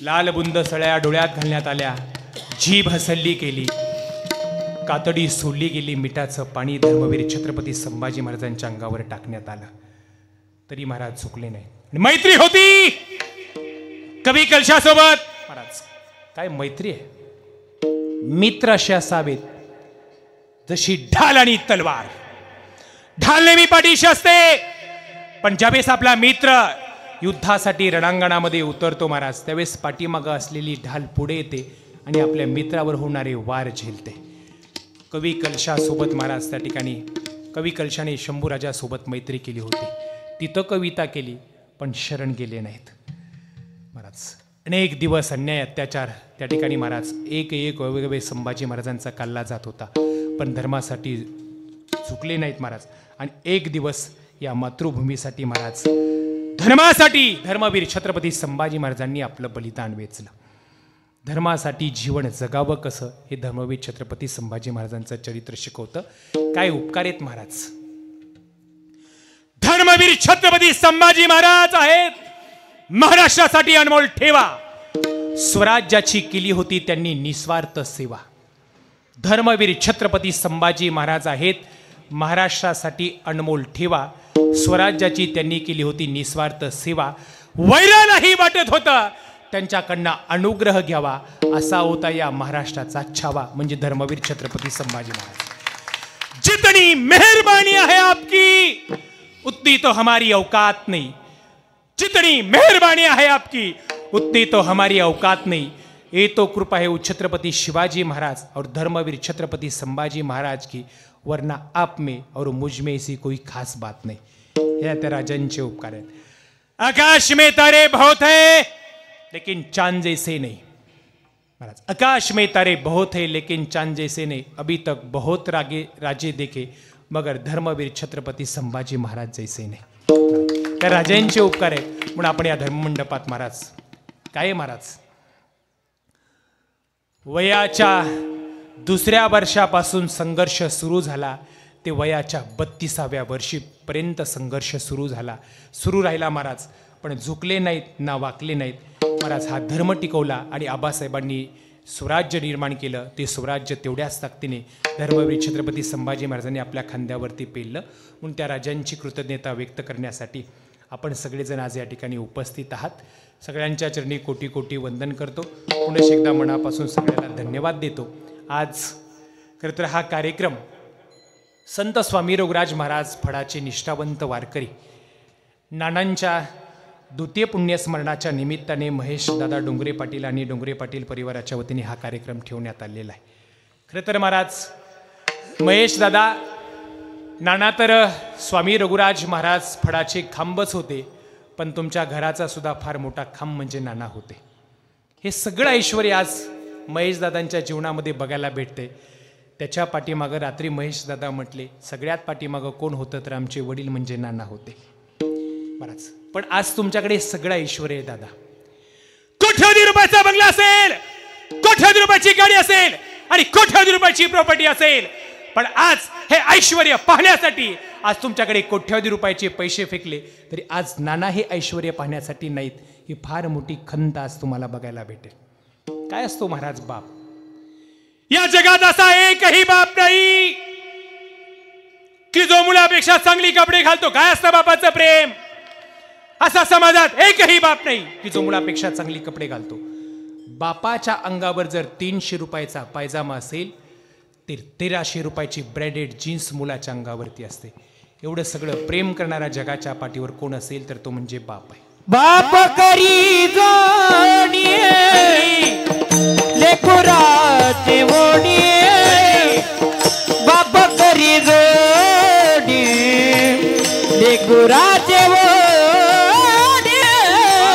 लाल बुंद सळ्या डोळ्यात घालण्यात आल्या. जीभ हसल्ली केली. कातडी सोडली गेली. मिठाचं पाणी धर्मवीर छत्रपती संभाजी महाराजांच्या अंगावर टाकण्यात आलं तरी महाराज झुकले नाही. मैत्री होती कवी कलशासोबत. महाराज काय मैत्री आहे. मित्र असे असावेत जशी ढाल आणि तलवार. ढाल नेहमी पाठीशी असते, पण ज्यावेळेस आपला मित्र युद्धासाठी रणांगणामध्ये उतरतो महाराज त्यावेळेस पाठीमागं असलेली ढाल पुढे येते आणि आपल्या मित्रावर होणारे वार झेलते. कवी कलशासोबत महाराज त्या ठिकाणी कवी कलशाने शंभूराजासोबत मैत्री केली होती. तिथं कविता केली पण शरण गेले नाहीत महाराज. अनेक दिवस अन्याय अत्याचार त्या ठिकाणी महाराज एक एक वेगवेगळे संभाजी महाराजांचा काढला जात होता, पण धर्मासाठी झुकले नाहीत महाराज. आणि एक दिवस या मातृभूमीसाठी महाराज धर्मासाठी धर्मवीर छत्रपती संभाजी महाराजांनी आपलं बलिदान वेचलं. धर्मासाठी जीवन जगावं कसं हे धर्मवीर छत्रपती संभाजी महाराजांचं चरित्र शिकवतं. काय उपकार आहेत महाराज. धर्मवीर छत्रपती संभाजी महाराज आहेत महाराष्ट्रासाठी अनमोल ठेवा. स्वराज्याची केली होती त्यांनी निस्वार्थ सेवा. धर्मवीर छत्रपती संभाजी महाराज आहेत महाराष्ट्रासाठी अनमोल ठेवा. स्वराज्याची त्यांनी केली होती निस्वार्थ सेवा. वैरालाही वाटत होतं त्यांच्याकडनं अनुग्रह घ्यावा असा होता या महाराष्ट्राचा छावा म्हणजे धर्मवीर छत्रपती संभाजी महाराज. जितनी मेहरबानी है आपकी उतनी तो हमारी औकात नहीं. जितनी मेहरबानी है आपकी उतनी तो हमारी औकात नहीं. ये तो कृपा है छत्रपति शिवाजी महाराज और धर्मवीर छत्रपति संभाजी महाराज की, वरना आप में और मुझ में ऐसी कोई खास बात नहीं. यह तेरा राजांचे उपकार है. आकाश में तारे बहुत है लेकिन चांद जैसे नहीं महाराज. आकाश में तारे बहुत है लेकिन चांद जैसे नहीं. अभी तक बहुत राजे देखे मगर धर्मवीर छत्रपती संभाजी महाराज जैसे नाही. त्या राजांचे उपकार आहे म्हणून आपण या धर्ममंडपात महाराज काय महाराज वयाच्या दुसऱ्या वर्षापासून संघर्ष सुरू झाला ते वयाच्या 32व्या वर्षीपर्यंत संघर्ष सुरू राहिला महाराज. पण झुकले नाहीत ना वाकले नाहीत महाराज. हा धर्म टिकवला आणि आबासाहेबांनी स्वराज्य निर्माण केलं. ते स्वराज्य तेवढ्याच ताकदीने धर्मवीर छत्रपती संभाजी महाराजांनी आपल्या खांद्यावरती पेललं. म्हणून त्या राजांची कृतज्ञता व्यक्त करण्यासाठी आपण सगळेजण आज या ठिकाणी उपस्थित आहात. सगळ्यांच्या चरणी कोटी कोटी वंदन करतो. पुन्हा एकदा मनापासून सगळ्यांना धन्यवाद देतो. आज खरं तर हा कार्यक्रम संत स्वामी रघुराज महाराज फडाचे निष्ठावंत वारकरी नानांच्या द्वितीय पुण्यस्मरणाच्या निमित्ताने महेश दादा डोंगरे पाटील आणि डोंगरे पाटील परिवाराच्या वतीने हा कार्यक्रम ठेवण्यात आलेला आहे. खरं तर महाराज महेश दादा नाना तर स्वामी रघुराज महाराज फडाचे खांबच होते, पण तुमच्या घराचा सुद्धा फार मोठा खांब म्हणजे नाना होते. हे सगळं ऐश्वर आज महेश दादांच्या जीवनामध्ये बघायला भेटते. त्याच्या पाठीमागं रात्री महेश दादा म्हटले सगळ्यात पाठीमागं कोण होतं तर आमचे वडील म्हणजे नाना होते महाराज. पण आज तुमच्याकडे सगळं ऐश्वर आहे दादा. कोट्यवधी रुपयाचा बंगला असेल, कोट्यवधी रुपयाची गाडी असेल आणि कोट्यवधी रुपयाची प्रॉपर्टी असेल, पण आज हे ऐश्वर पाहण्यासाठी आज तुमच्याकडे कोट्यवधी रुपयाचे पैसे फेकले तरी आज नाना हे ऐश्वर पाहण्यासाठी नाहीत. ही फार मोठी खंत आज तुम्हाला बघायला भेटेल. काय असतो महाराज बाप. या जगात असा एकही बाप नाही की जो मुलापेक्षा चांगली कपडे घालतो. काय असतं बापाचं प्रेम. असा समाजात एकही बाप नाही की जो मुलापेक्षा चांगली कपडे घालतो. बापाच्या अंगावर जर 300 रुपयाचा पायजामा असेल तर 1300 रुपयाची ब्रँडेड जीन्स मुलाच्या अंगावरती असते. एवढं सगळं प्रेम करणारा जगाच्या पाठीवर कोण असेल तर तो म्हणजे बाप आहे. बाप करी जोडी लेकराचे ओढी, बाप करी जोडी लेकराचे ओढी,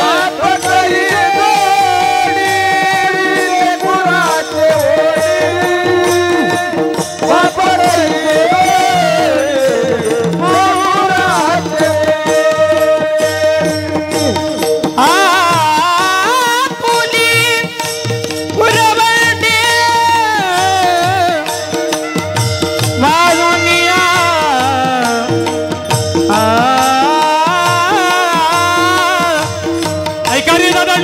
बाप करी जोडी लेकराचे ओढी, बाप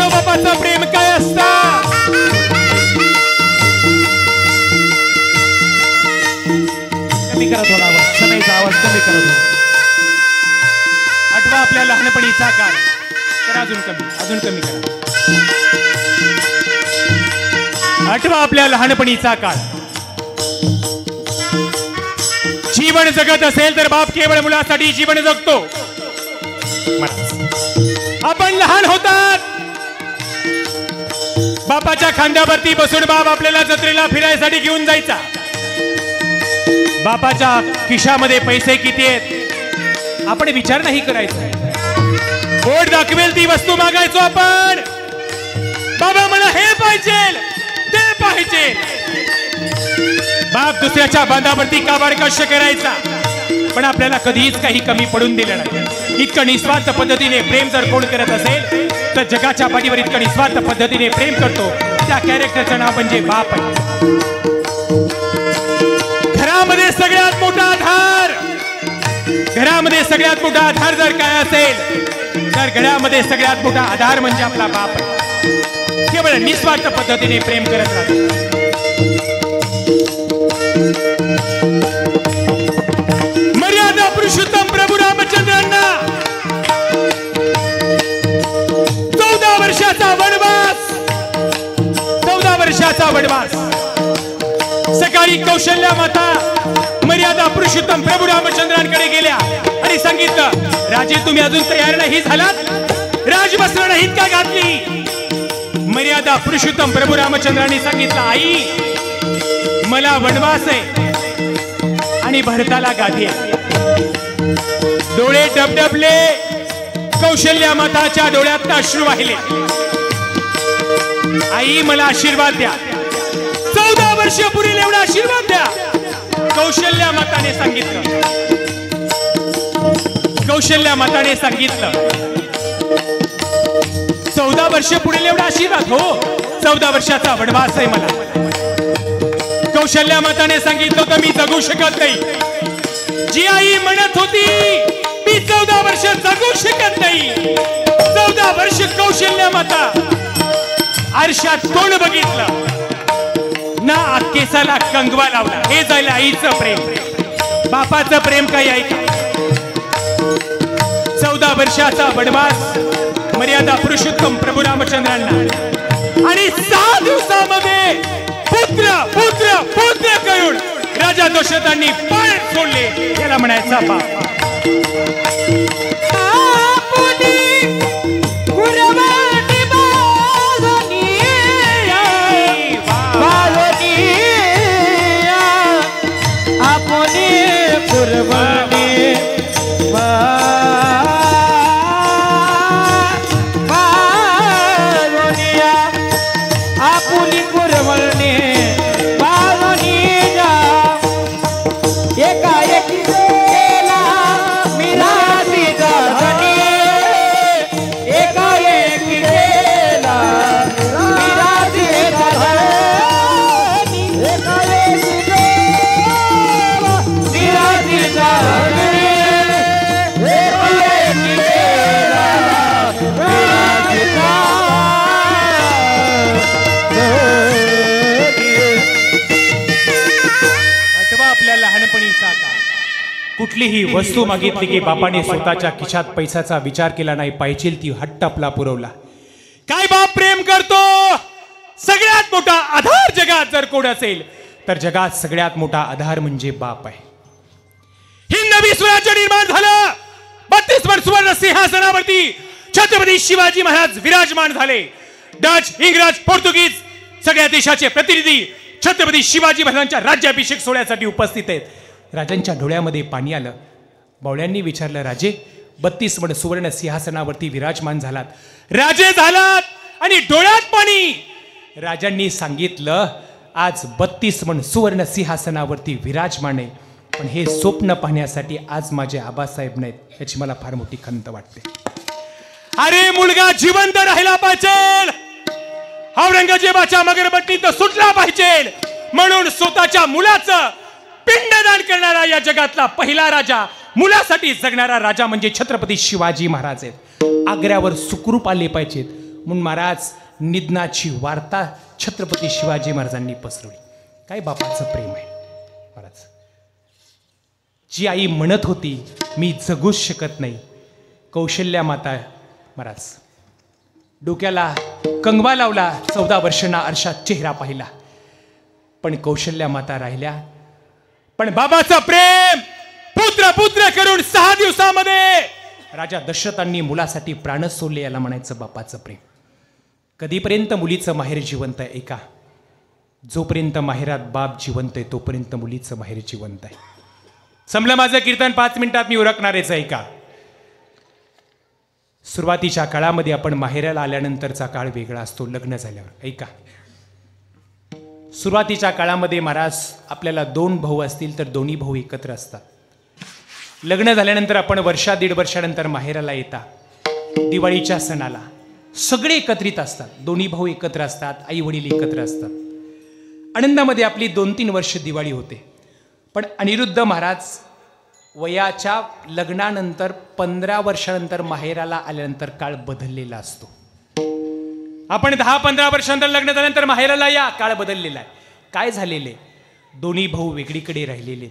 बापाचं प्रेम काय असतं? कमी करा थोडा आवाज, सनाईचा आवाज कमी करा थोडा. आठवा आपल्या लहानपणीचा काळ. तर अजून कमी करा. आठवा आपल्या लहानपणीचा काळ. जीवन जगत असेल तर बाप केवळ मुलासाठी जीवन जगतो. आपण लहान होतात, बापाच्या खांद्यावरती बसून बाप आपल्याला जत्रेला फिरायसाठी घेऊन जायचा. बापाच्या खिशामध्ये पैसे किती आहेत आपण विचार नाही करायचा. बोट दाखवेल ती वस्तू मागायचो आपण. बाबा मला हे पाहिजे ते पाहिजे. बाप दुसऱ्याच्या बांधावरती काबाड कष्ट करायचा, पण आपल्याला कधीच काही कमी पडून दिलं नाही. इतकं निस्वार्थ पद्धतीने प्रेम जर कोण करत असेल तर जगाच्या पाठीवर इतकं निस्वार्थ पद्धतीने प्रेम करतो त्या कॅरेक्टरचं नाव म्हणजे बाप आहे. घरामध्ये सगळ्यात मोठा आधार, घरामध्ये सगळ्यात मोठा आधार जर काय असेल तर घरामध्ये सगळ्यात मोठा आधार म्हणजे आपला बाप आहे. केवळ निस्वार्थ पद्धतीने प्रेम करत राहतो. मर्यादा पुरुषोत्तम प्रभू रामचंद्रांना 14 वर्षाचा वनवास, 14 वर्षाचा वनवास. सकाळी कौशल्या माता मर्यादा पुरुषोत्तम प्रभू रामचंद्रांकडे गेल्या आणि सांगितलं, राजे तुम्ही अजून तयार नाही झालात, राजवस्त्र नाहीत का घातली? मर्यादा पुरुषोत्तम प्रभू रामचंद्रांनी सांगितलं, आई मला वनवास आहे आणि भरताला गादी आहे. डोळे डबडबले, कौशल्या माताच्या डोळ्यात अश्रू वाहिले. आई मला आशीर्वाद द्या, 14 वर्ष पुढील एवढा आशीर्वाद द्या. कौशल्या माताने सांगितलं, कौशल्या माताने सांगितलं 14 वर्ष पुढील एवढा आशीर्वाद. हो 14 वर्षाचा वनवास आहे मला. कौशल्या माताने सांगितलं तर मी जगू शकत नाही. जी आई म्हणत होती मी 14 वर्ष जगू शकत नाही, 14 वर्ष कौशल्या माता आरशात कोण बघितलं ना केसाला कंगवा लावला. हे झालं आईचं प्रेम. बापाचं प्रेम काही ऐका. 14 वर्षाचा वनवास मर्यादा पुरुषोत्तम प्रभू रामचंद्रांना आणि 6 दिवसामध्ये पुत्र पुत्र पुत्र करून राजा दशरथांनी पाय सोडले. याला म्हणायचा बाप. कुठलीही वस्तू मागितली की बापाने स्वतःच्या खिशात पैशाचा विचार केला नाही, पाहिजे ती हट्ट आपला पुरवला. काय बाप प्रेम करतो. सगळ्यात मोठा आधार जगात जर कोण असेल तर जगात सगळ्यात मोठा आधार म्हणजे बाप आहे. हिंद नवी स्वराज्य निर्माण झालं. 32 वर्ष सुवर्ण सिंहासनावरती छत्रपती शिवाजी महाराज विराजमान झाले. डच, इंग्रज, पोर्तुगीज सगळ्या देशाचे प्रतिनिधी छत्रपती शिवाजी महाराजांच्या राज्याभिषेक सोहळ्यासाठी उपस्थित आहेत. राजांच्या डोळ्यामध्ये पाणी आलं. बावळ्यांनी विचारलं, राजे 32 म्हण सुवर्ण सिंहासनावरती विराजमान झालात, राजे झालात आणि डोळ्यात पाणी. राजांनी सांगितलं, आज 32 म्हण सुवर्ण सिंहासनावरती विराजमान आहे, पण हे स्वप्न पाहण्यासाठी आज माझे आबासाहेब नाहीत, याची मला फार मोठी खंत वाटते. अरे मुलगा जिवंत राहिला पाहिजे, औरंगजेबाच्या मगरबट्टीत सुटला पाहिजे, म्हणून स्वतःच्या मुलाचं पिंडदान करणारा या जगातला पहिला राजा, मुलासाठी जगणारा राजा म्हणजे छत्रपती शिवाजी महाराज आहेत. आग्र्यावर सुखरूप आले पाहिजेत म्हणून महाराज निधनाची वार्ता छत्रपती शिवाजी महाराजांनी पसरवली. काय बापाचं प्रेम आहे महाराज. जी आई म्हणत होती मी जगूच शकत नाही, कौशल्या माता महाराज डोक्याला कंगवा लावला, 14 वर्षांना आरशात चेहरा पाहिला, पण कौशल्या माता राहिल्या. पण बाबाचं प्रेम पुत्र पुत्र करून 6 दिवसामध्ये राजा दशरथांनी मुलासाठी प्राणच सोडले, याला म्हणायचं बापाचं प्रेम. कधीपर्यंत मुलीचं माहेर जिवंत आहे? ऐका, जोपर्यंत माहेरात बाप जिवंत आहे तोपर्यंत मुलीचं माहेर जिवंत आहे. संपलं माझं कीर्तन, 5 मिनिटात मी उरकणारेच. ऐका, सुरुवातीच्या काळामध्ये आपण माहेराला आल्यानंतरचा काळ वेगळा असतो लग्न झाल्यावर. ऐका, सुरुवातीच्या काळामध्ये महाराज आपल्याला 2 भाऊ असतील तर दोन्ही भाऊ एकत्र असतात. लग्न झाल्यानंतर आपण 1-1.5 वर्षानंतर माहेराला येता, दिवाळीच्या सणाला सगळे एकत्रित असतात, दोन्ही भाऊ एकत्र असतात, आई वडील एकत्र असतात. आनंदामध्ये आपली 2-3 वर्ष दिवाळी होते. पण अनिरुद्ध महाराज वयाच्या लग्नानंतर 15 वर्षानंतर माहेराला आल्यानंतर काळ बदललेला असतो. आपण 10-15 वर्षानंतर लग्न झाल्यानंतर माहेराला या, काळ बदललेला आहे. काय झालेले? दोन्ही भाऊ वेगळीकडे राहिलेले,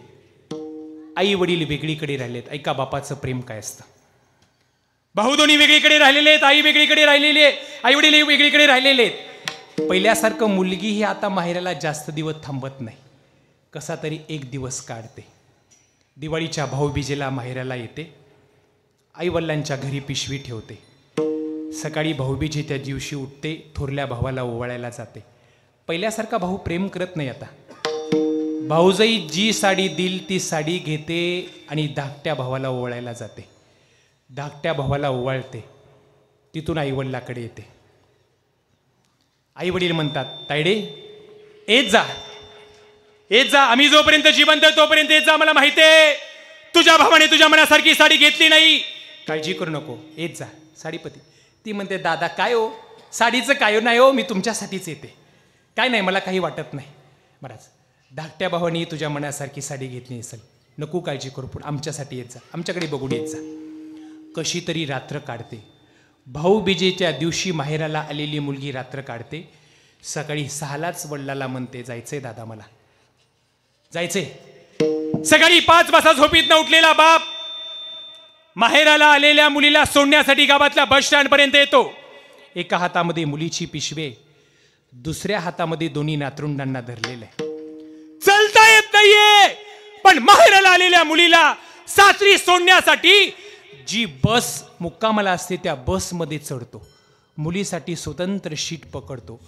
आई वडील वेगळीकडे राहिलेत. ऐका बापाचं प्रेम काय असतं. भाऊ दोन्ही वेगळीकडे राहिलेले आहेत, आई वेगळीकडे राहिलेली आहे, आई वडील वेगळीकडे राहिलेले आहेत. पहिल्यासारखं मुलगी ही आता माहेराला जास्त दिवस थांबत नाही, कसा तरी एक दिवस काढते. दिवाळीच्या भाऊबीजेला माहेराला येते, आईवडिलांच्या घरी पिशवी ठेवते. सकाळी भाऊबीजे त्या दिवशी उठते, थोरल्या भावाला ओवाळायला जाते. पहिल्यासारखा भाऊ प्रेम करत नाही आता. भाऊजाई जी साडी दिल ती साडी घेते आणि धाकट्या भावाला ओवाळायला जाते. धाकट्या भावाला ओवाळते, तिथून आईवडिलाकडे येते. आईवडील म्हणतात, तायडे येत जा, येत जा, आम्ही जोपर्यंत जिवंत तोपर्यंत येत जा. मला माहिती आहे तुझ्या भावाने तुझ्या मनासारखी साडी घेतली नाही, काळजी करू नको, येत जा साडीपती. ती म्हणते, दादा काय हो, साडीचं काय नाही हो, मी तुमच्यासाठीच येते, काय नाही मला काही वाटत नाही. महाराज धाकट्या भावाने तुझ्या मनासारखी साडी घेतली नसेल, नको काळजी करू, पण आमच्यासाठी येत जा, आमच्याकडे बघून येत जा. कशी तरी रात्र काढते. भाऊबीजेच्या दिवशी माहेराला आलेली मुलगी रात्र काढते. सकाळी 6लाच वडिलाला म्हणते, जायचंय दादा, मला जायचंय. सकाळी 5 वाजता झोपीत न उठलेला बाप माहेराला आलेल्या मुलीला सोडण्यासाठी गावातल्या बस स्टँड पर्यंत येतो. एका हातामध्ये मुलीची पिशवे, दुसऱ्या हातामध्ये दोन्ही नातरुंडांना धरलेलं आहे. चलता येत नाहीये, पण माहेराला आलेल्या मुलीला सासरी सोडण्यासाठी जी बस मुक्कामाला असते त्या बसमध्ये चढतो. मुलीसाठी स्वतंत्र शीट पकडतो,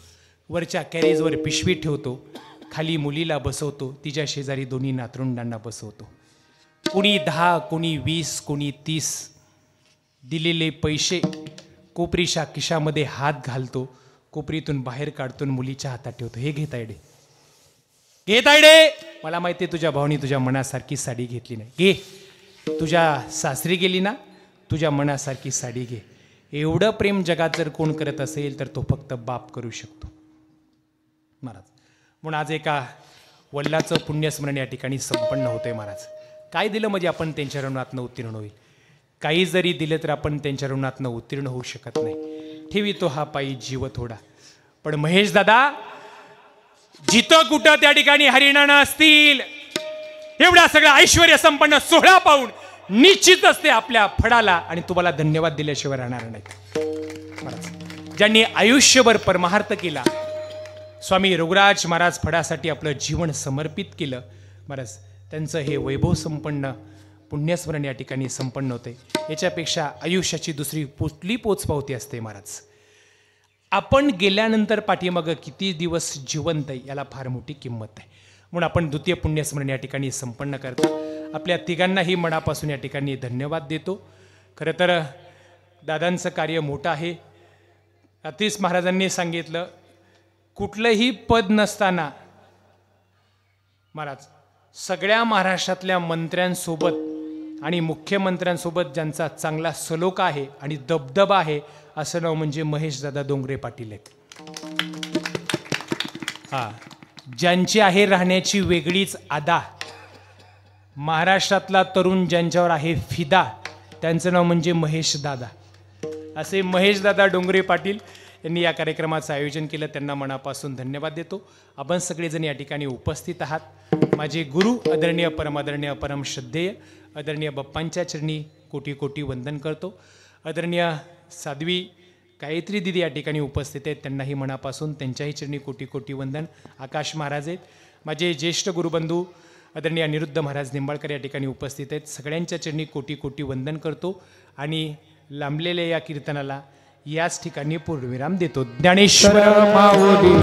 वरच्या कॅरेजवर पिशवी ठेवतो, खाली मुलीला बसवतो, तिच्या शेजारी दोन्ही नातरुंडांना बसवतो. कोणी 10, कोणी 20, कोणी 30 दिलेले पैसे कोपरीच्या खिशामध्ये हात घालतो, कोपरीतून बाहेर काढतो, मुलीच्या हातात ठेवतो. हे घेत आयडे, घेत आयडे, मला माहिती आहे तुझ्या भावानी तुझ्या मनासारखी साडी घेतली नाही, घे. तुझ्या सासरी गेली ना, तुझ्या मनासारखी साडी घे. एवढं प्रेम जगात जर कोण करत असेल तर तो फक्त बाप करू शकतो महाराज. म्हणून आज एका वडिलाचं पुण्यस्मरण या ठिकाणी संपन्न होतंय महाराज. काय दिलं म्हणजे आपण त्यांच्या ऋणातनं उत्तीर्ण होईल, काही जरी दिलं तर आपण त्यांच्या ऋणातनं उत्तीर्ण होऊ शकत नाही. ठेवितो हा पायी जीव थोडा. पण महेश दादा, जिथं कुठं त्या ठिकाणी हरिणाणं असतील, एवढा सगळा ऐश्वर्य संपन्न सोहळा पाहून निश्चितच ते आपल्या फडाला आणि तुम्हाला धन्यवाद दिल्याशिवाय राहणार नाही. ज्यांनी आयुष्यभर परमार्थ केला, स्वामी रघुराज महाराज फडासाठी आपलं जीवन समर्पित केलं महाराज, त्यांचं हे वैभव संपन्न पुण्यस्मरण या ठिकाणी संपन्न होते. याच्यापेक्षा आयुष्याची दुसरी कुठली पोचपावती असते महाराज. आपण गेल्यानंतर पाठीमागं किती दिवस जिवंत आहे याला फार मोठी किंमत आहे. म्हणून आपण द्वितीय पुण्यस्मरण या ठिकाणी संपन्न करता. आपल्या तिघांनाही मनापासून या ठिकाणी धन्यवाद देतो. खरं तर दादांचं कार्य मोठं आहे. अतिश महाराजांनी सांगितलं कुठलंही पद नसताना महाराज सगळ्या महाराष्ट्रातल्या मंत्र्यांसोबत आणि मुख्यमंत्र्यांसोबत ज्यांचा चांगला सलोखा आहे आणि दबदबा आहे असं नाव म्हणजे महेशदादा डोंगरे पाटील आहेत. हा, ज्यांची आहे राहण्याची वेगळीच अदा. महाराष्ट्रातला तरुण ज्यांच्यावर आहे फिदा त्यांचं नाव म्हणजे महेशदादा. असे महेशदादा डोंगरे पाटील यांनी या कार्यक्रमाचं आयोजन केलं. त्यांना मनापासून धन्यवाद देतो. आपण सगळेजण या ठिकाणी उपस्थित आहात. माझे गुरु आदरणीय परमादरणीय परम श्रद्धेय आदरणीय बाप्पांच्या चरणी कोटी कोटी वंदन करतो. आदरणीय साध्वी गायत्री दिदी या ठिकाणी उपस्थित आहेत. त्यांनाही मनापासून त्यांच्याही चरणी कोटी कोटी वंदन. आकाश महाराज आहेत. माझे ज्येष्ठ गुरुबंधू आदरणीय अनिरुद्ध महाराज निंबाळकर या ठिकाणी उपस्थित आहेत. सगळ्यांच्या चरणी कोटी कोटी वंदन करतो आणि लांबलेल्या या कीर्तनाला याच ठिकाणी पूर्णविराम देतो. ज्ञानेश्वर माऊली